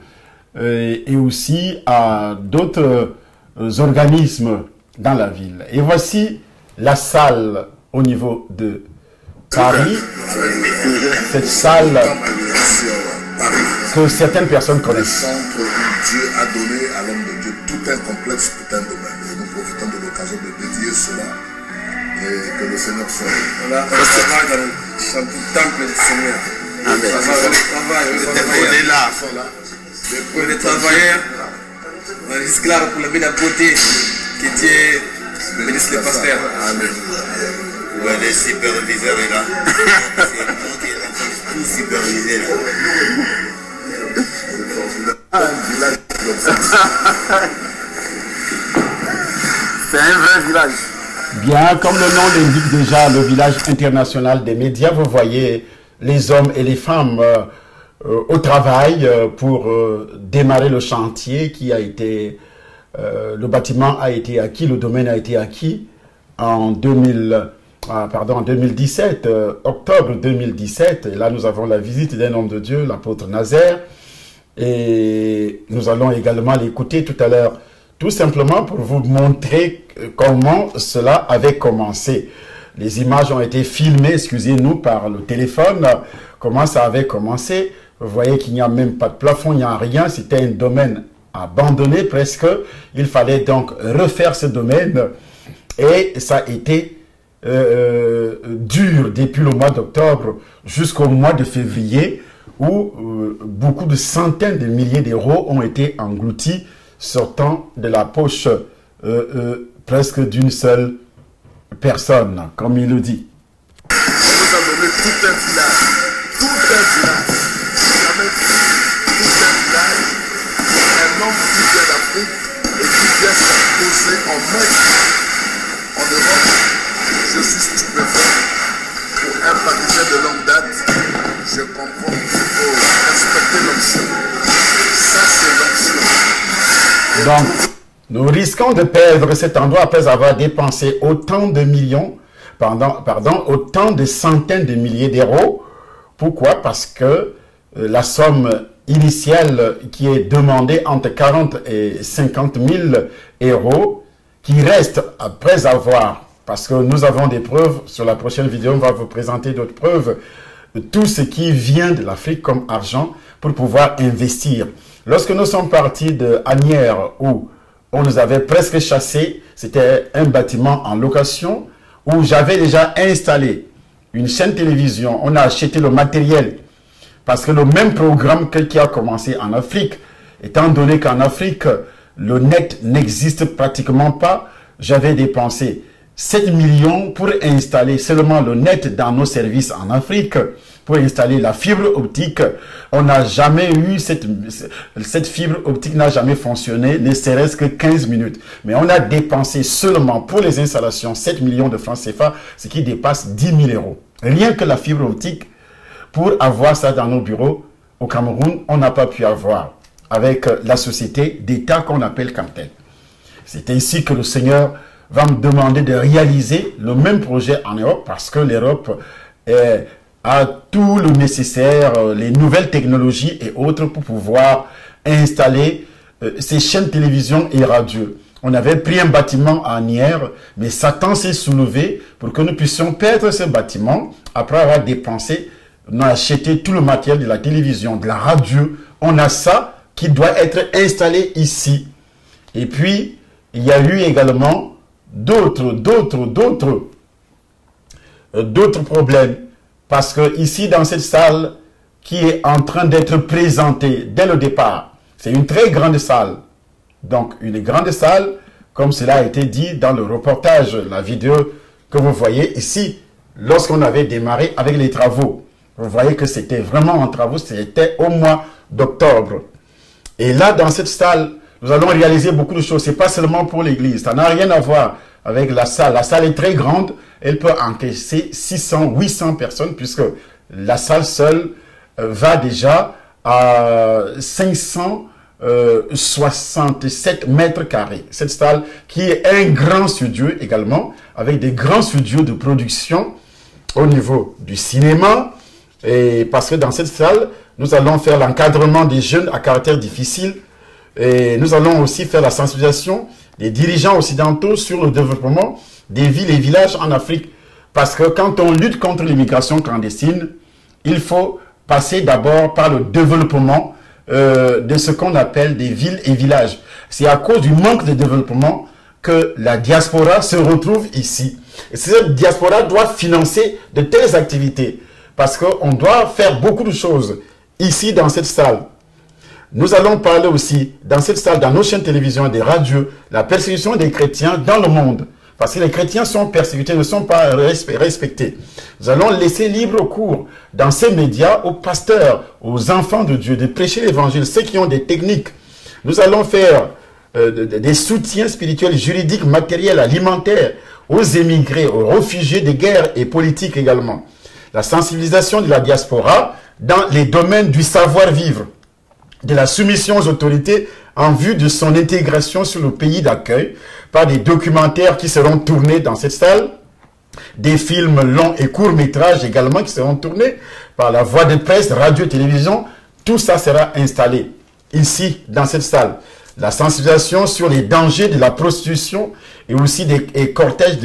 et aussi à d'autres organismes dans la ville. Et voici la salle au niveau de Paris, cette salle que certaines personnes connaissent. Dieu a donné à l'homme de Dieu tout un complexe, tout un domaine. Et nous profitons de l'occasion de dédier cela et que le Seigneur soit. Voilà, on travaille dans le temple du Seigneur. Amen. On est là. Pour les travailleurs, on est esclaves pour la belle beauté que Dieu bénisse les pasteurs. Amen. Ouais, les superviseurs est là. C'est nous qui est en train de tout superviser là. C'est un vrai village. Bien, comme le nom l'indique déjà, le village international des médias, vous voyez les hommes et les femmes au travail pour démarrer le chantier qui a été... le bâtiment a été acquis, le domaine a été acquis en 2017, octobre 2017. Et là, nous avons la visite d'un homme de Dieu, l'apôtre Nazaire. Et nous allons également l'écouter tout à l'heure, tout simplement pour vous montrer comment cela avait commencé. Les images ont été filmées, excusez-nous, par le téléphone, comment ça avait commencé. Vous voyez qu'il n'y a même pas de plafond, il n'y a rien, c'était un domaine abandonné presque. Il fallait donc refaire ce domaine et ça a été dur depuis le mois d'octobre jusqu'au mois de février où beaucoup de centaines de milliers d'euros ont été engloutis sortant de la poche presque d'une seule personne, comme il le dit. On nous a donné tout un village, tout un village, un homme qui vient d'Afrique et qui vient s'imposer en maître en Europe. Je suis stupéfait. Pour un Parisien de longue date, je comprends qu'il faut respecter l'onction. Ça, c'est l'onction. Donc, nous risquons de perdre cet endroit après avoir dépensé autant de millions, autant de centaines de milliers d'euros. Pourquoi? Parce que la somme initiale qui est demandée entre 40 et 50 000 euros, qui reste après avoir, parce que nous avons des preuves, sur la prochaine vidéo, on va vous présenter d'autres preuves, de tout ce qui vient de l'Afrique comme argent pour pouvoir investir. Lorsque nous sommes partis de Asnières, où on nous avait presque chassés, c'était un bâtiment en location, où j'avais déjà installé une chaîne télévision, on a acheté le matériel, parce que le même programme qui a commencé en Afrique, étant donné qu'en Afrique, le net n'existe pratiquement pas, j'avais dépensé 7 millions pour installer seulement le net dans nos services en Afrique, pour installer la fibre optique. On n'a jamais eu cette fibre optique n'a jamais fonctionné, ne serait-ce que 15 minutes. Mais on a dépensé seulement pour les installations 7 millions de francs CFA, ce qui dépasse 10 000 euros. Rien que la fibre optique, pour avoir ça dans nos bureaux au Cameroun, on n'a pas pu avoir avec la société d'État qu'on appelle Camtel. C'est ainsi que le Seigneur va me demander de réaliser le même projet en Europe, parce que l'Europe a tout le nécessaire, les nouvelles technologies et autres pour pouvoir installer ces chaînes télévision et radio. On avait pris un bâtiment à Asnières, mais Satan s'est soulevé pour que nous puissions perdre ce bâtiment après avoir dépensé. On a acheté tout le matériel de la télévision, de la radio. On a ça qui doit être installé ici. Et puis, il y a eu également d'autres problèmes. Parce que ici, dans cette salle qui est en train d'être présentée dès le départ, c'est une très grande salle. Donc, une grande salle, comme cela a été dit dans le reportage, la vidéo que vous voyez ici, lorsqu'on avait démarré avec les travaux. Vous voyez que c'était vraiment en travaux, c'était au mois d'octobre. Et là, dans cette salle, nous allons réaliser beaucoup de choses. Ce n'est pas seulement pour l'église, ça n'a rien à voir avec la salle. La salle est très grande, elle peut encaisser 600, 800 personnes, puisque la salle seule va déjà à 567 mètres carrés. Cette salle qui est un grand studio également, avec des grands studios de production au niveau du cinéma. Et parce que dans cette salle, nous allons faire l'encadrement des jeunes à caractère difficile. Et nous allons aussi faire la sensibilisation des dirigeants occidentaux sur le développement des villes et villages en Afrique. Parce que quand on lutte contre l'immigration clandestine, il faut passer d'abord par le développement de ce qu'on appelle des villes et villages. C'est à cause du manque de développement que la diaspora se retrouve ici. Et cette diaspora doit financer de telles activités. Parce qu'on doit faire beaucoup de choses ici dans cette salle. Nous allons parler aussi dans cette salle, dans nos chaînes télévision et des radios, la persécution des chrétiens dans le monde. Parce que les chrétiens sont persécutés, ne sont pas respectés. Nous allons laisser libre cours dans ces médias aux pasteurs, aux enfants de Dieu, de prêcher l'évangile, ceux qui ont des techniques. Nous allons faire des soutiens spirituels, juridiques, matériels, alimentaires aux émigrés, aux réfugiés de guerre et politiques également. La sensibilisation de la diaspora dans les domaines du savoir-vivre, de la soumission aux autorités en vue de son intégration sur le pays d'accueil par des documentaires qui seront tournés dans cette salle, des films longs et courts-métrages également qui seront tournés par la voie de presse, radio, télévision. Tout ça sera installé ici, dans cette salle. La sensibilisation sur les dangers de la prostitution et aussi des cortèges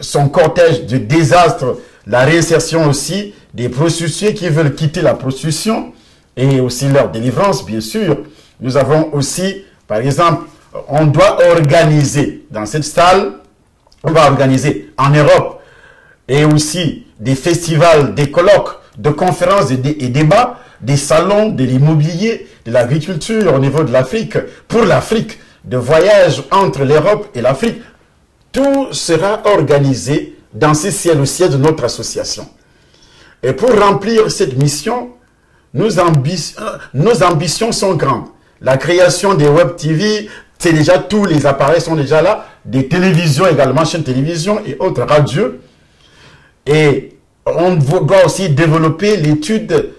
son cortège de désastres, la réinsertion aussi des prostituées qui veulent quitter la prostitution et aussi leur délivrance, bien sûr. Nous avons aussi, par exemple, on doit organiser dans cette salle, on va organiser en Europe et aussi des festivals, des colloques, de conférences et débats, des salons de l'immobilier, de l'agriculture au niveau de l'Afrique, pour l'Afrique, de voyages entre l'Europe et l'Afrique. Tout sera organisé dans ces ciels au ciel de notre association. Et pour remplir cette mission, nos ambitions sont grandes. La création des web TV, c'est déjà, tous les appareils sont déjà là, des télévisions également, chaînes télévision et autres radios. Et on doit aussi développer l'étude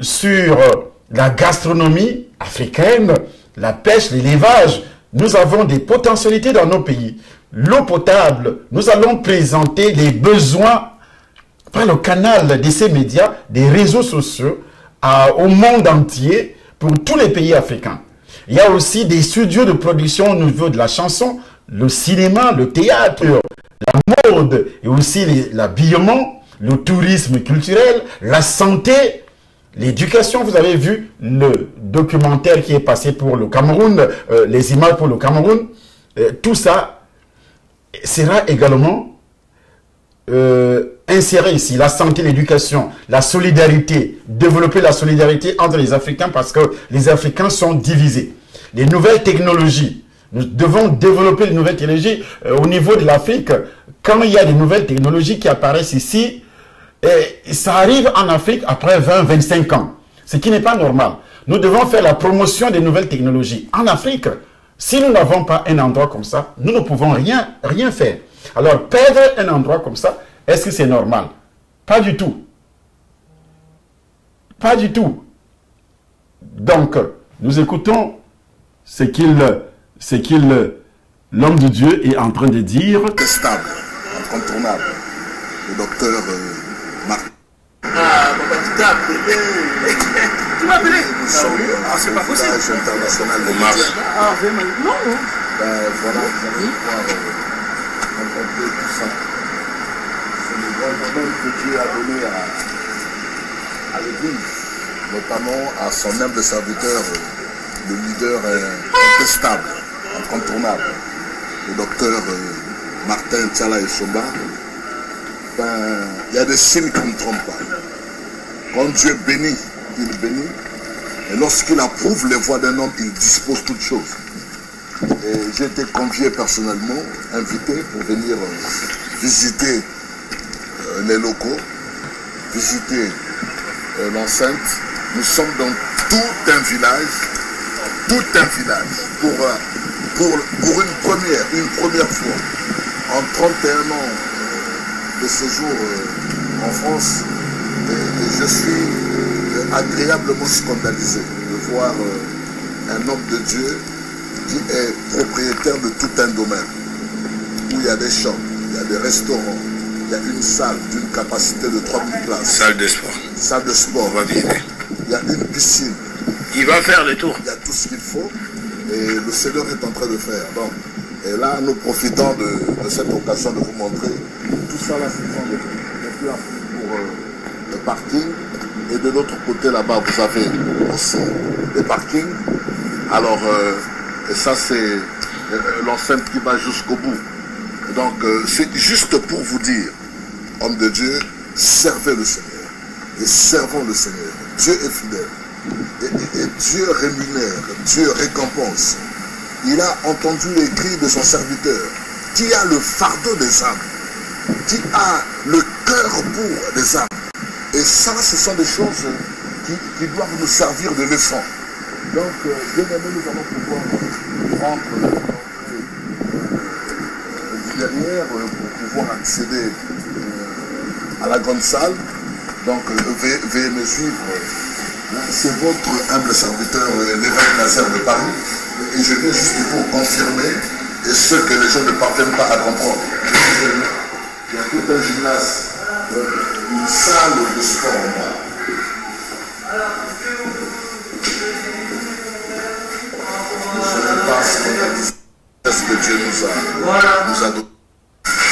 sur la gastronomie africaine, la pêche, l'élevage. Nous avons des potentialités dans nos pays. L'eau potable, nous allons présenter les besoins par le canal de ces médias, des réseaux sociaux, au monde entier, pour tous les pays africains. Il y a aussi des studios de production au niveau de la chanson, le cinéma, le théâtre, la mode, et aussi l'habillement, le tourisme culturel, la santé, l'éducation. Vous avez vu le documentaire qui est passé pour le Cameroun, les images pour le Cameroun. Tout ça sera également inséré ici. La santé, l'éducation, la solidarité, développer la solidarité entre les Africains parce que les Africains sont divisés. Les nouvelles technologies, nous devons développer les nouvelles technologies au niveau de l'Afrique. Quand il y a des nouvelles technologies qui apparaissent ici, ça arrive en Afrique après 20-25 ans, ce qui n'est pas normal. Nous devons faire la promotion des nouvelles technologies. En Afrique, si nous n'avons pas un endroit comme ça, nous ne pouvons rien faire. Alors, perdre un endroit comme ça, est-ce que c'est normal? Pas du tout. Pas du tout. Donc, nous écoutons ce l'homme de Dieu est en train de dire. Stable, incontournable. Le docteur Marc. Ah, papa, tu m'as appelé? Ah, c'est pas possible. International de Marc. Ah, vraiment? Non. Ben voilà, vous allez pouvoir rencontrer tout ça. C'est le grand domaine que Dieu a donné à l'Église, notamment à son humble serviteur, le leader incontestable, incontournable, le docteur Martin Tsala Esomba. Ben, il y a des signes qui ne trompent pas. Quand Dieu bénit, il bénit. Et lorsqu'il approuve les voies d'un homme, il dispose toutes choses. Et j'ai été convié personnellement, invité pour venir visiter les locaux, visiter l'enceinte. Nous sommes dans tout un village pour une première fois, en 31 ans de séjour en France, et je suis agréablement scandalisé de voir un homme de Dieu qui est propriétaire de tout un domaine, où il y a des champs, il y a des restaurants, il y a une salle d'une capacité de 3000 places. Salle de sport. Salle de sport. On va visiter. Il y a une piscine. Il va faire le tour. Il y a tout ce qu'il faut et le Seigneur est en train de faire. Donc, et là, nous profitons de cette occasion de vous montrer tout ça là, ce sont des places pour le parking. Et de l'autre côté là-bas, vous avez aussi des parkings. Alors, et ça c'est l'enceinte qui va jusqu'au bout. Donc, c'est juste pour vous dire, homme de Dieu, servez le Seigneur. Et servons le Seigneur. Dieu est fidèle. Et Dieu rémunère, Dieu récompense. Il a entendu les cris de son serviteur, qui a le fardeau des âmes, qui a le cœur pour des âmes. Et ça, ce sont des choses qui doivent nous servir de leçon. Donc, bien aimé, nous allons pouvoir rentrer derrière pour pouvoir accéder à la grande salle. Donc, veuillez me suivre. C'est votre humble serviteur, l'évêque Nazaire de Paris. Et je viens juste pour confirmer et ce que les gens ne parviennent pas à comprendre. Il y a tout un gymnase, une salle de sport en bas. Je ne pense pas ce que Dieu nous a donné.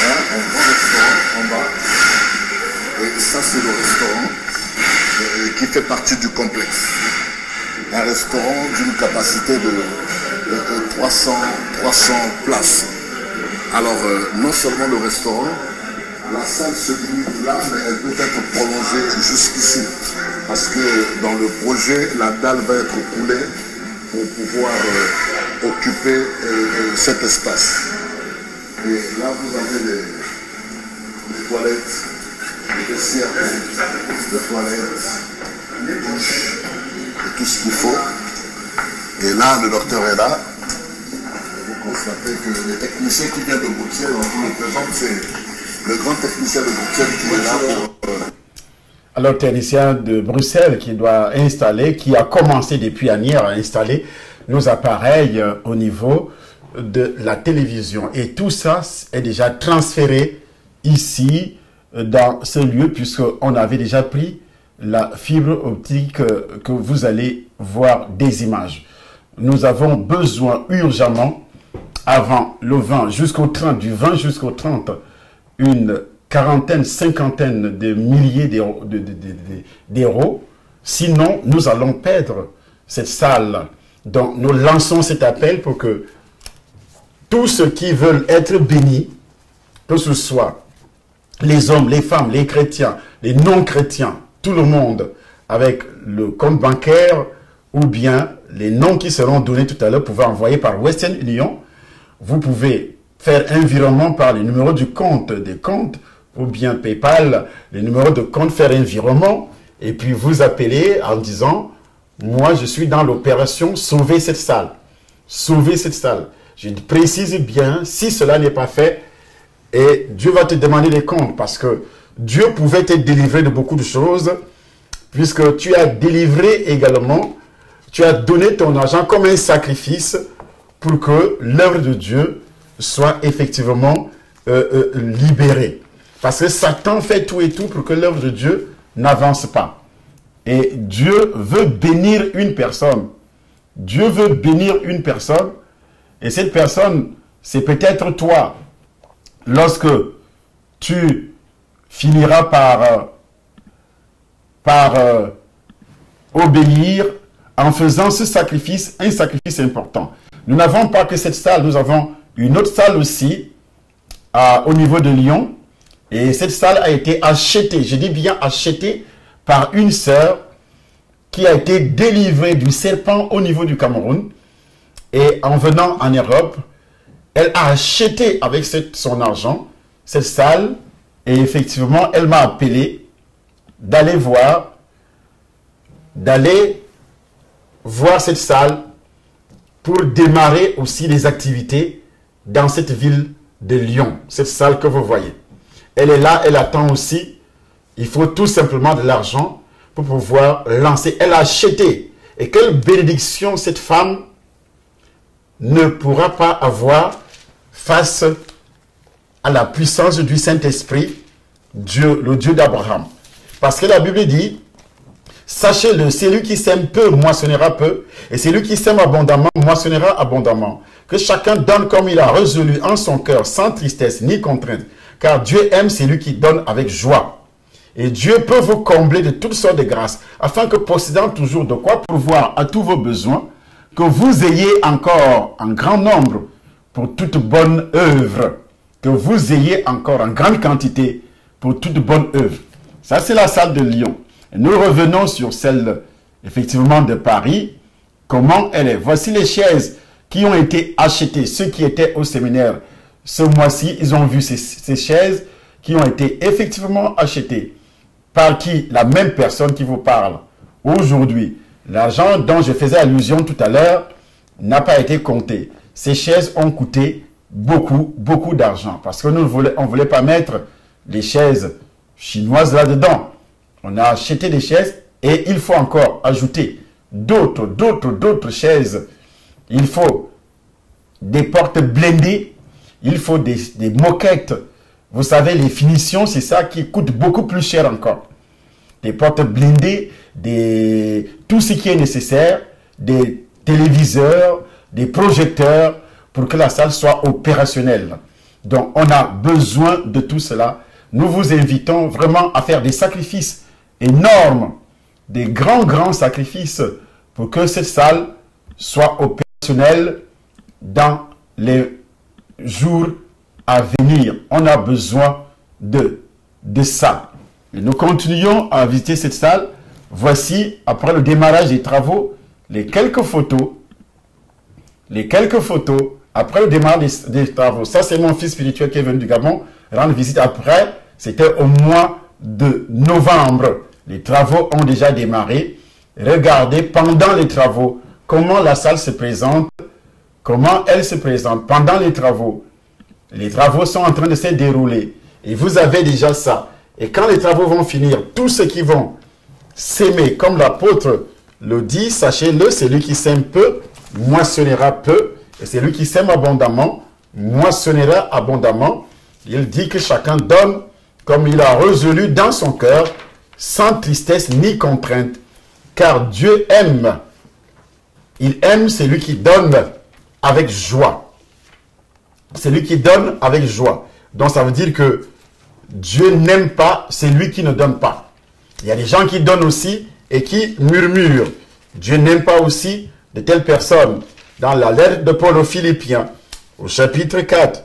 Un grand restaurant en bas. Et ça, c'est le restaurant qui fait partie du complexe. Un restaurant d'une capacité de 300 places. Alors, non seulement le restaurant, la salle se limite là, mais elle peut être prolongée jusqu'ici. Parce que dans le projet, la dalle va être coulée pour pouvoir occuper cet espace. Et là, vous avez les toilettes, les vestiaires, les toilettes, les douches, et tout ce qu'il faut. Et là, le docteur est là. Vous constatez que les techniciens qui viennent de Bruxelles, on vous le présente, c'est le grand technicien de Bruxelles qui est là pour... Alors, technicien de Bruxelles qui doit installer, qui a commencé depuis hier à installer nos appareils au niveau de la télévision. Et tout ça est déjà transféré ici, dans ce lieu, puisqu'on avait déjà pris la fibre optique que vous allez voir des images. Nous avons besoin urgemment, avant le 20 jusqu'au 30, du 20 jusqu'au 30, une quarantaine, cinquantaine de milliers d'euros. Sinon, nous allons perdre cette salle. Donc, nous lançons cet appel pour que tous ceux qui veulent être bénis, que ce soit les hommes, les femmes, les chrétiens, les non-chrétiens, tout le monde, avec le compte bancaire ou bien les noms qui seront donnés tout à l'heure, pouvez envoyer par Western Union. Vous pouvez faire un virement par les numéros du compte des comptes ou bien PayPal, les numéros de compte, faire un virement et puis vous appelez en disant « Moi, je suis dans l'opération Sauver cette salle. » Sauver cette salle. Je précise bien, si cela n'est pas fait, et Dieu va te demander des comptes parce que Dieu pouvait te délivrer de beaucoup de choses puisque tu as délivré également, tu as donné ton argent comme un sacrifice pour que l'œuvre de Dieu soit effectivement libérée. Parce que Satan fait tout et tout pour que l'œuvre de Dieu n'avance pas. Et Dieu veut bénir une personne. Dieu veut bénir une personne. Et cette personne, c'est peut-être toi. Lorsque tu finiras par obéir en faisant ce sacrifice, un sacrifice important. Nous n'avons pas que cette salle, nous avons une autre salle aussi au niveau de Lyon. Et cette salle a été achetée, je dis bien achetée, par une sœur qui a été délivrée du serpent au niveau du Cameroun. Et en venant en Europe, elle a acheté avec son argent cette salle. Et effectivement, elle m'a appelé d'aller voir cette salle pour démarrer aussi les activités dans cette ville de Lyon. Cette salle que vous voyez. Elle est là, elle attend aussi. Il faut tout simplement de l'argent pour pouvoir lancer. Elle a acheté. Et quelle bénédiction cette femme ne pourra pas avoir face à la puissance du Saint-Esprit, Dieu, le Dieu d'Abraham. Parce que la Bible dit, sachez-le, celui qui sème peu moissonnera peu, et celui qui sème abondamment moissonnera abondamment. Que chacun donne comme il a résolu en son cœur, sans tristesse ni contrainte, car Dieu aime celui qui donne avec joie. Et Dieu peut vous combler de toutes sortes de grâces, afin que possédant toujours de quoi pourvoir à tous vos besoins, que vous ayez encore en grand nombre pour toute bonne œuvre. Que vous ayez encore en grande quantité pour toute bonne œuvre. Ça, c'est la salle de Lyon. Et nous revenons sur celle, effectivement, de Paris. Comment elle est? Voici les chaises qui ont été achetées. Ceux qui étaient au séminaire ce mois-ci, ils ont vu ces chaises qui ont été effectivement achetées. Par qui? La même personne qui vous parle aujourd'hui. L'argent dont je faisais allusion tout à l'heure n'a pas été compté. Ces chaises ont coûté beaucoup, beaucoup d'argent. Parce que nous on ne voulait pas mettre les chaises chinoises là-dedans. On a acheté des chaises et il faut encore ajouter d'autres chaises. Il faut des portes blindées. Il faut des moquettes. Vous savez, les finitions, c'est ça qui coûte beaucoup plus cher encore. Des portes blindées, tout ce qui est nécessaire, des téléviseurs, des projecteurs pour que la salle soit opérationnelle. Donc, on a besoin de tout cela. Nous vous invitons vraiment à faire des sacrifices énormes, des grands sacrifices pour que cette salle soit opérationnelle dans les jours à venir. On a besoin de ça. Et nous continuons à visiter cette salle. Voici, après le démarrage des travaux, les quelques photos. Après le démarrage des travaux. Ça, c'est mon fils spirituel qui est venu du Gabon rendre visite. Après, c'était au mois de novembre. Les travaux ont déjà démarré. Regardez pendant les travaux comment la salle se présente. Comment elle se présente pendant les travaux. Les travaux sont en train de se dérouler. Et vous avez déjà ça. Et quand les travaux vont finir, tous ceux qui vont s'aimer, comme l'apôtre le dit, sachez-le, celui qui sème peu, moissonnera peu. Et celui qui sème abondamment, moissonnera abondamment. Il dit que chacun donne comme il a résolu dans son cœur, sans tristesse ni contrainte. Car Dieu aime. Il aime celui qui donne avec joie. Celui qui donne avec joie. Donc ça veut dire que Dieu n'aime pas celui qui ne donne pas. Il y a des gens qui donnent aussi et qui murmurent. Dieu n'aime pas aussi de telles personnes. Dans la lettre de Paul aux Philippiens, au chapitre 4,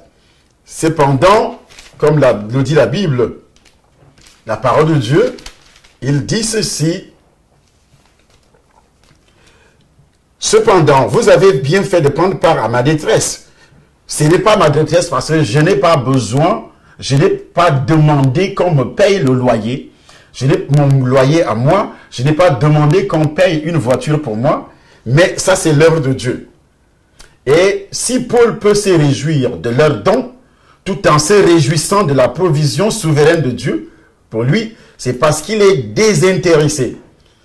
cependant, comme le dit la Bible, la parole de Dieu, il dit ceci. Cependant, vous avez bien fait de prendre part à ma détresse. Ce n'est pas ma détresse parce que je n'ai pas besoin, je n'ai pas demandé qu'on me paye le loyer. Je n'ai mon loyer à moi, je n'ai pas demandé qu'on paye une voiture pour moi, mais ça c'est l'œuvre de Dieu. Et si Paul peut se réjouir de leur don, tout en se réjouissant de la provision souveraine de Dieu, pour lui, c'est parce qu'il est désintéressé.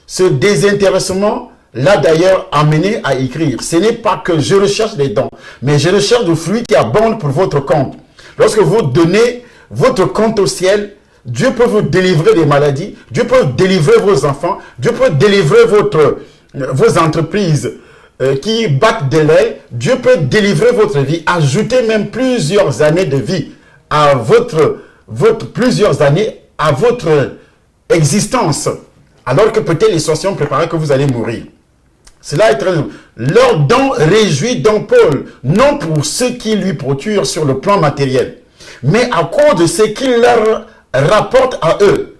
Ce désintéressement l'a d'ailleurs amené à écrire. Ce n'est pas que je recherche des dons, mais je recherche des fruits qui abondent pour votre compte. Lorsque vous donnez votre compte au ciel, Dieu peut vous délivrer des maladies, Dieu peut délivrer vos enfants, Dieu peut délivrer vos entreprises qui battent de l'aile, Dieu peut délivrer votre vie, ajouter même plusieurs années de vie à plusieurs années à votre existence, alors que peut-être les soins préparés que vous allez mourir. Cela est très... Leur don réjouit donc Paul, non pour ce qui lui procure sur le plan matériel, mais à cause de ce qu'il leur rapporte à eux.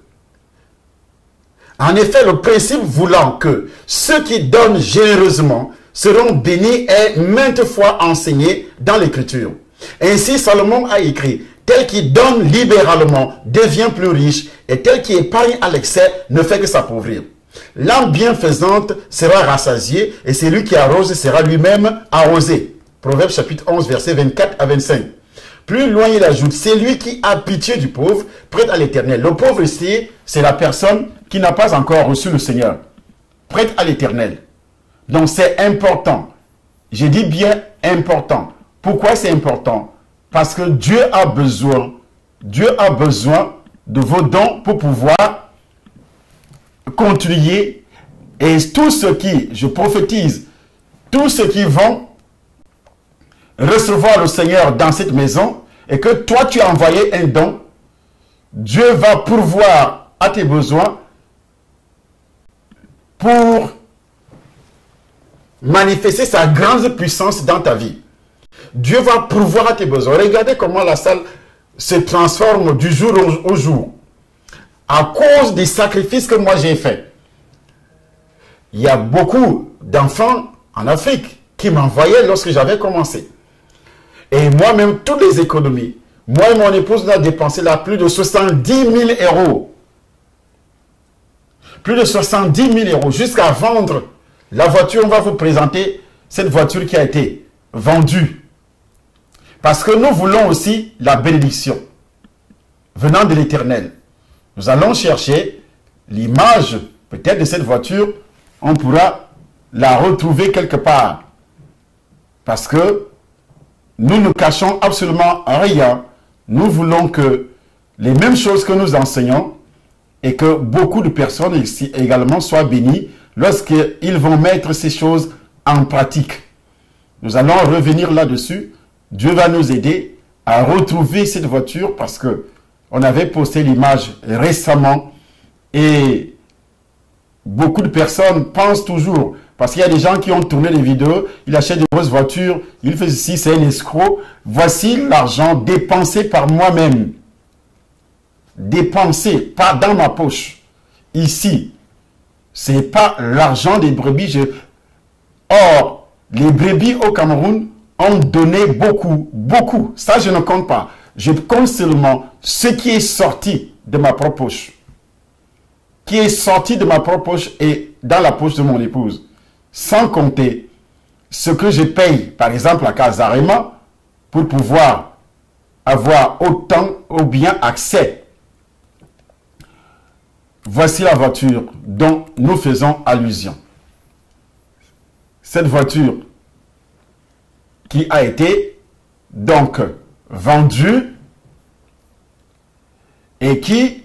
En effet, le principe voulant que ceux qui donnent généreusement seront bénis est maintes fois enseigné dans l'Écriture. Ainsi, Salomon a écrit, tel qui donne libéralement devient plus riche, et tel qui épargne à l'excès ne fait que s'appauvrir. L'âme bienfaisante sera rassasiée, et celui qui arrose sera lui-même arrosé. Proverbe chapitre 11, versets 24 à 25. Plus loin, il ajoute, c'est lui qui a pitié du pauvre, prête à l'Éternel. Le pauvre ici, c'est la personne qui n'a pas encore reçu le Seigneur. Prête à l'Éternel. Donc c'est important. Je dis bien important. Pourquoi c'est important? Parce que Dieu a besoin de vos dons pour pouvoir continuer. Et tous ceux qui, je prophétise, tous ceux qui vont recevoir le Seigneur dans cette maison, et que toi tu as envoyé un don, Dieu va pourvoir à tes besoins pour manifester sa grande puissance dans ta vie. Dieu va pourvoir à tes besoins. Regardez comment la salle se transforme du jour au jour. À cause des sacrifices que moi j'ai faits. Il y a beaucoup d'enfants en Afrique qui m'envoyaient lorsque j'avais commencé. Et moi-même, toutes les économies, moi et mon épouse, on a dépensé là plus de 70 000 euros. Plus de 70 000 euros jusqu'à vendre La voiture, on va vous présenter cette voiture qui a été vendue. Parce que nous voulons aussi la bénédiction venant de l'Éternel. Nous allons chercher l'image peut-être de cette voiture. On pourra la retrouver quelque part. Parce que nous ne cachons absolument rien. Nous voulons que les mêmes choses que nous enseignons et que beaucoup de personnes ici également soient bénies lorsqu'ils vont mettre ces choses en pratique. Nous allons revenir là-dessus. Dieu va nous aider à retrouver cette voiture parce que on avait posté l'image récemment et beaucoup de personnes pensent toujours, parce qu'il y a des gens qui ont tourné des vidéos, ils achètent des grosses voitures, ils font ceci, c'est un escroc. Voici l'argent dépensé par moi-même. Dépensé, pas dans ma poche. Ici, ce n'est pas l'argent des brebis. Or, les brebis au Cameroun ont donné beaucoup. Ça, je ne compte pas. Je compte seulement ce qui est sorti de ma propre poche. Qui est sorti de ma propre poche et dans la poche de mon épouse. Sans compter ce que je paye, par exemple, à Casarema, pour pouvoir avoir autant ou bien accès. Voici la voiture dont nous faisons allusion. Cette voiture qui a été donc vendue et qui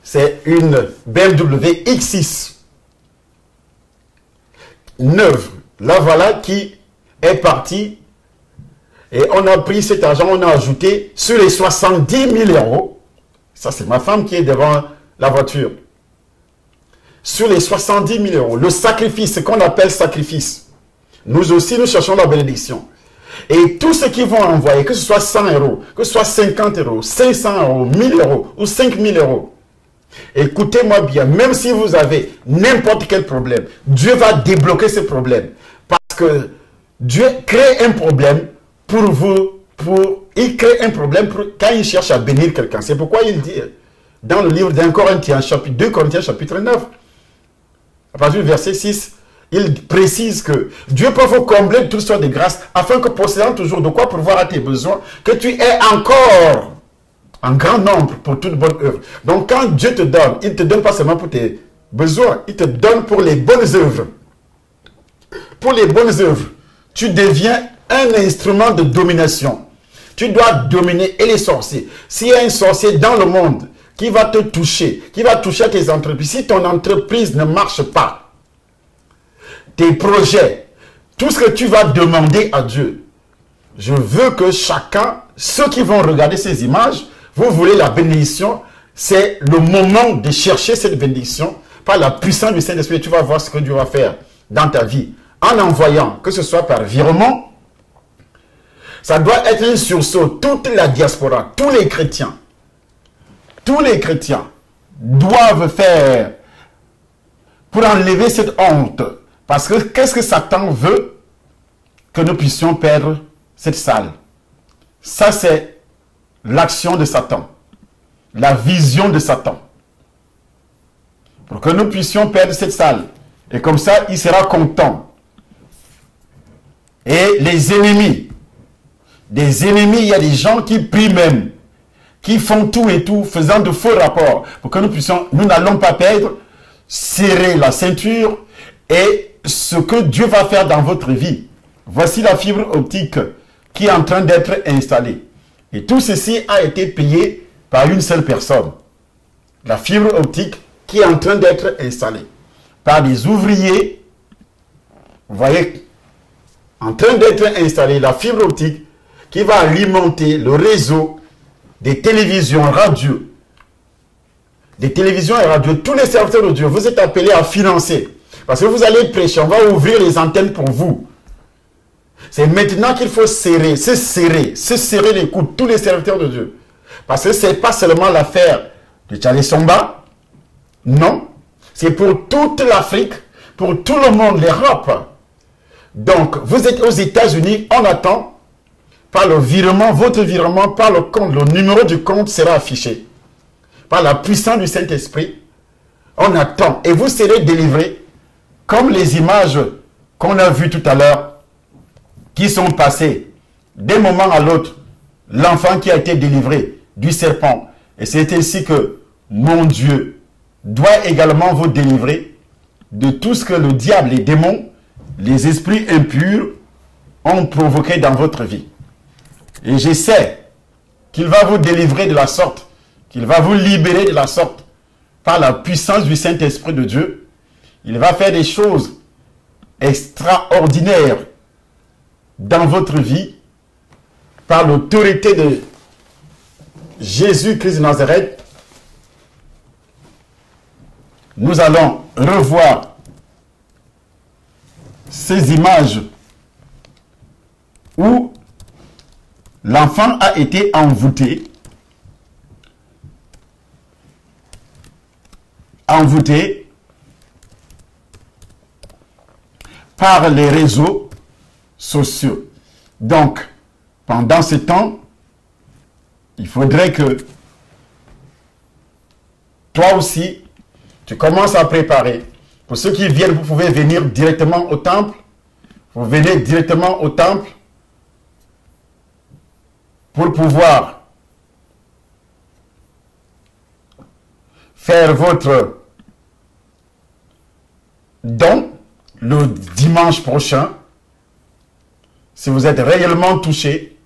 c'est une BMW X6 neuve. La voilà qui est partie et on a pris cet argent, on a ajouté sur les 70 000 euros. Ça, c'est ma femme qui est devant la voiture. Sur les 70 000 euros, le sacrifice, ce qu'on appelle sacrifice. Nous aussi, nous cherchons la bénédiction. Et tous ceux qui vont envoyer, que ce soit 100 euros, que ce soit 50 euros, 500 euros, 1000 euros ou 5000 euros, écoutez-moi bien, même si vous avez n'importe quel problème, Dieu va débloquer ce problème. Parce que Dieu crée un problème pour vous, il crée un problème quand il cherche à bénir quelqu'un. C'est pourquoi il dit dans le livre d'1 Corinthiens, 2 Corinthiens chapitre 9, à partir du verset 6, il précise que Dieu peut vous combler de toutes sortes de grâces afin que possédant toujours de quoi pourvoir à tes besoins, que tu aies encore un grand nombre pour toute bonne œuvre. Donc quand Dieu te donne, il ne te donne pas seulement pour tes besoins, il te donne pour les bonnes œuvres. Pour les bonnes œuvres, tu deviens un instrument de domination. Tu dois dominer et les sorciers. S'il y a un sorcier dans le monde qui va te toucher, qui va toucher à tes entreprises, si ton entreprise ne marche pas, tes projets, tout ce que tu vas demander à Dieu, je veux que chacun, ceux qui vont regarder ces images, vous voulez la bénédiction, c'est le moment de chercher cette bénédiction par la puissance du Saint-Esprit. Tu vas voir ce que Dieu va faire dans ta vie en envoyant, que ce soit par virement. Ça doit être un sursaut. Toute la diaspora, tous les chrétiens doivent faire pour enlever cette honte. Parce que qu'est-ce que Satan veut? Que nous puissions perdre cette salle. Ça, c'est l'action de Satan. La vision de Satan. Pour que nous puissions perdre cette salle. Et comme ça, il sera content. Et les ennemis. Des ennemis, il y a des gens qui prient même. Qui font tout et tout, faisant de faux rapports. Pour que nous puissions, nous n'allons pas perdre, serrer la ceinture et ce que Dieu va faire dans votre vie. Voici la fibre optique qui est en train d'être installée. Et tout ceci a été payé par une seule personne. La fibre optique qui est en train d'être installée par des ouvriers. Vous voyez, en train d'être installée la fibre optique qui va alimenter le réseau des télévisions, radio. Des télévisions et radio. Tous les serviteurs de Dieu, vous êtes appelés à financer. Parce que vous allez prêcher, on va ouvrir les antennes pour vous. C'est maintenant qu'il faut serrer les coudes, tous les serviteurs de Dieu. Parce que ce n'est pas seulement l'affaire de Tchale Somba. Non. C'est pour toute l'Afrique, pour tout le monde, l'Europe. Donc, vous êtes aux États-Unis, on attend par le virement, votre virement, par le compte, le numéro du compte sera affiché. Par la puissance du Saint-Esprit, on attend et vous serez délivrés comme les images qu'on a vues tout à l'heure, qui sont passées d'un moment à l'autre, l'enfant qui a été délivré du serpent. Et c'est ainsi que mon Dieu doit également vous délivrer de tout ce que le diable, les démons, les esprits impurs ont provoqué dans votre vie. Et je sais qu'il va vous délivrer de la sorte, qu'il va vous libérer de la sorte par la puissance du Saint-Esprit de Dieu. Il va faire des choses extraordinaires dans votre vie par l'autorité de Jésus-Christ de Nazareth. Nous allons revoir ces images où l'enfant a été envoûté par les réseaux sociaux. Donc, pendant ce temps, il faudrait que toi aussi, tu commences à préparer. Pour ceux qui viennent, vous pouvez venir directement au temple. Vous venez directement au temple pour pouvoir faire votre don le dimanche prochain. Si vous êtes réellement touché,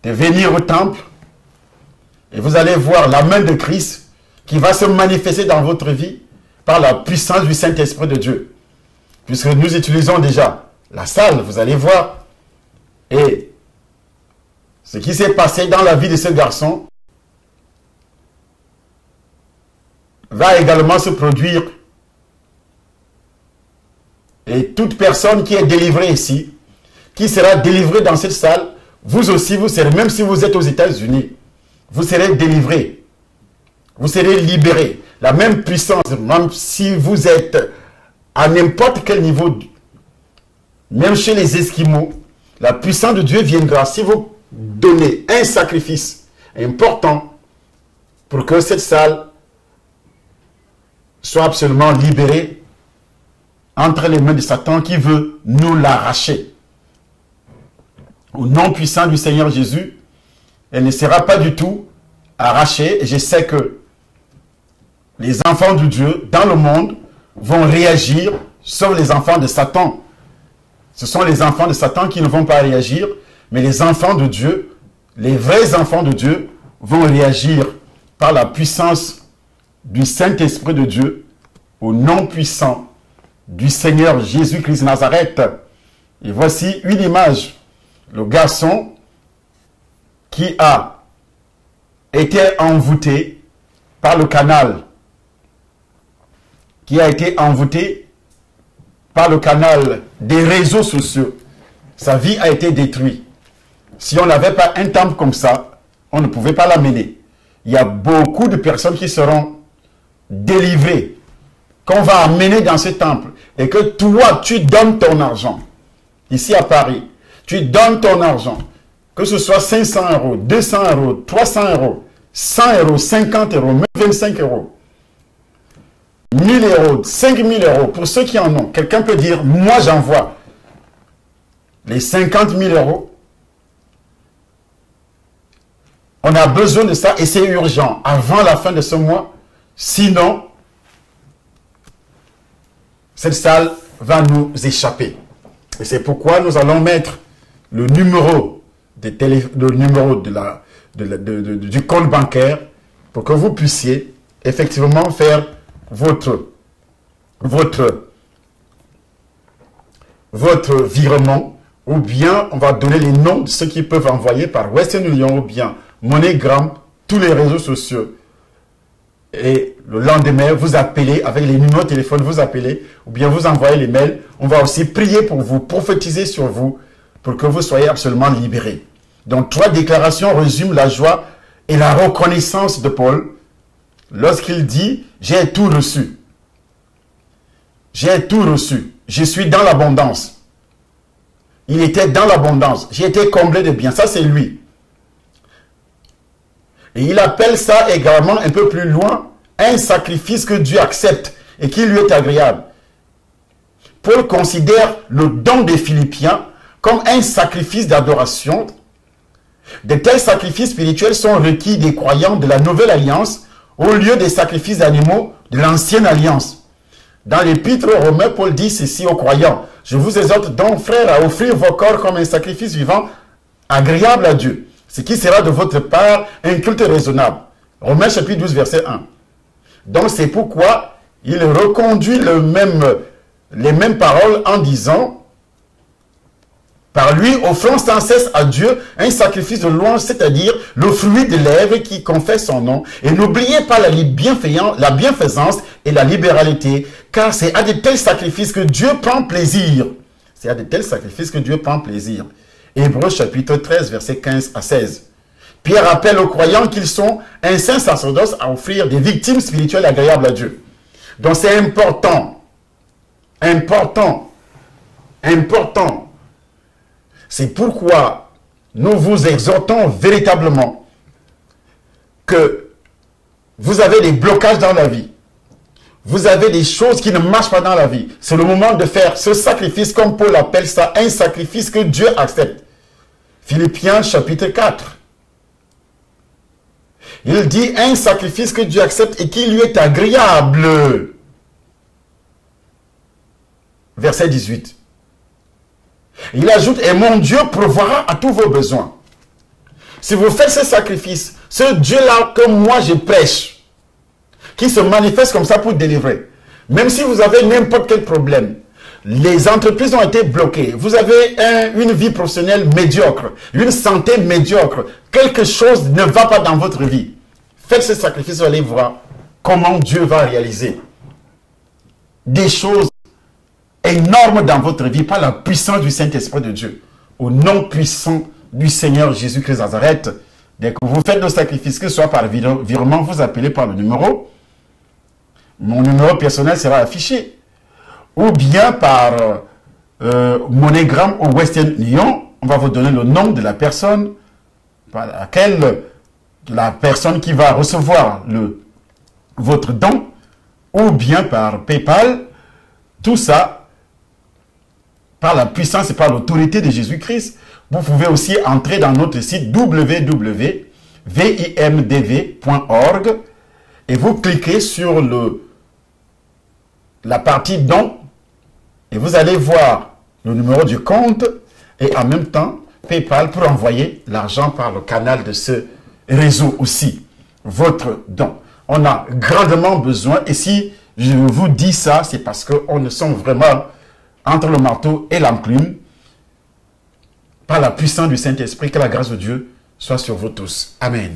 de venir au temple et vous allez voir la main de Christ qui va se manifester dans votre vie par la puissance du Saint-Esprit de Dieu. Puisque nous utilisons déjà la salle, vous allez voir. Et ce qui s'est passé dans la vie de ce garçon va également se produire. Et toute personne qui est délivrée ici, qui sera délivrée dans cette salle, vous aussi, vous serez, même si vous êtes aux États-Unis, vous serez délivrés. Vous serez libérés. La même puissance, même si vous êtes à n'importe quel niveau, même chez les Esquimaux, la puissance de Dieu viendra si vous donnez un sacrifice important pour que cette salle soit absolument libérée entre les mains de Satan qui veut nous l'arracher. Au nom puissant du Seigneur Jésus, elle ne sera pas du tout arrachée. Et je sais que les enfants de Dieu dans le monde vont réagir, sauf les enfants de Satan. Ce sont les enfants de Satan qui ne vont pas réagir, mais les enfants de Dieu, les vrais enfants de Dieu, vont réagir par la puissance du Saint-Esprit de Dieu, au nom puissant du Seigneur Jésus-Christ de Nazareth. Et voici une image. Le garçon qui a été envoûté par le canal, des réseaux sociaux. Sa vie a été détruite. Si on n'avait pas un temple comme ça, on ne pouvait pas l'amener. Il y a beaucoup de personnes qui seront délivrées, qu'on va amener dans ce temple, et que toi, tu donnes ton argent. Ici à Paris, tu donnes ton argent, que ce soit 500 euros, 200 euros, 300 euros, 100 euros, 50 euros, même 25 euros, 1000 euros, 5000 euros, pour ceux qui en ont. Quelqu'un peut dire, moi j'envoie les 50 000 euros. On a besoin de ça et c'est urgent, avant la fin de ce mois. Sinon, cette salle va nous échapper. Et c'est pourquoi nous allons mettre le numéro du compte bancaire pour que vous puissiez effectivement faire votre virement, ou bien on va donner les noms de ceux qui peuvent envoyer par Western Union ou bien MoneyGram, tous les réseaux sociaux. Et le lendemain, vous appelez avec les numéros de téléphone, vous appelez ou bien vous envoyez les mails. On va aussi prier pour vous, prophétiser sur vous pour que vous soyez absolument libérés. Donc, 3 déclarations résument la joie et la reconnaissance de Paul lorsqu'il dit « J'ai tout reçu. J'ai tout reçu. Je suis dans l'abondance. » Il était dans l'abondance. J'ai été comblé de biens. Ça, c'est lui. Et il appelle ça également un peu plus loin, un sacrifice que Dieu accepte et qui lui est agréable. Paul considère le don des Philippiens comme un sacrifice d'adoration. De tels sacrifices spirituels sont requis des croyants de la nouvelle alliance au lieu des sacrifices d'animaux de l'ancienne alliance. Dans l'épître aux Romains, Paul dit ceci aux croyants: « Je vous exhorte donc, frères, à offrir vos corps comme un sacrifice vivant, agréable à Dieu, ce qui sera de votre part un culte raisonnable. » Romains chapitre 12, verset 1. Donc c'est pourquoi il reconduit les mêmes paroles en disant: par lui, offrons sans cesse à Dieu un sacrifice de louange, c'est-à-dire le fruit des lèvres qui confesse son nom. Et n'oubliez pas la bienfaisance et la libéralité, car c'est à de tels sacrifices que Dieu prend plaisir. C'est à de tels sacrifices que Dieu prend plaisir. Hébreux chapitre 13, versets 15 à 16. Pierre rappelle aux croyants qu'ils sont un saint sacerdoce à offrir des victimes spirituelles agréables à Dieu. Donc c'est important. C'est pourquoi nous vous exhortons véritablement que vous avez des blocages dans la vie. Vous avez des choses qui ne marchent pas dans la vie. C'est le moment de faire ce sacrifice, comme Paul appelle ça, un sacrifice que Dieu accepte. Philippiens chapitre 4. Il dit un sacrifice que Dieu accepte et qui lui est agréable. Verset 18. Il ajoute: et mon Dieu pourvoira à tous vos besoins. Si vous faites ce sacrifice, ce Dieu-là que moi je prêche, qui se manifeste comme ça pour délivrer, même si vous avez n'importe quel problème, les entreprises ont été bloquées, vous avez une vie professionnelle médiocre, une santé médiocre, quelque chose ne va pas dans votre vie, faites ce sacrifice, vous allez voir comment Dieu va réaliser des choses énorme dans votre vie par la puissance du Saint-Esprit de Dieu. Au nom puissant du Seigneur Jésus-Christ de Nazareth, dès que vous faites le sacrifice, que ce soit par virement, vous appelez par le numéro. Mon numéro personnel sera affiché. Ou bien par MoneyGram ou Western Union, on va vous donner le nom de la personne par laquelle la personne qui va recevoir votre don, ou bien par PayPal. Tout ça par la puissance et par l'autorité de Jésus-Christ. Vous pouvez aussi entrer dans notre site www.vimdv.org et vous cliquez sur la partie don et vous allez voir le numéro du compte et en même temps PayPal pour envoyer l'argent par le canal de ce réseau aussi. Votre don. On a grandement besoin, et si je vous dis ça, c'est parce qu'on ne sommes vraiment entre le marteau et l'enclume, par la puissance du Saint-Esprit. Que la grâce de Dieu soit sur vous tous. Amen.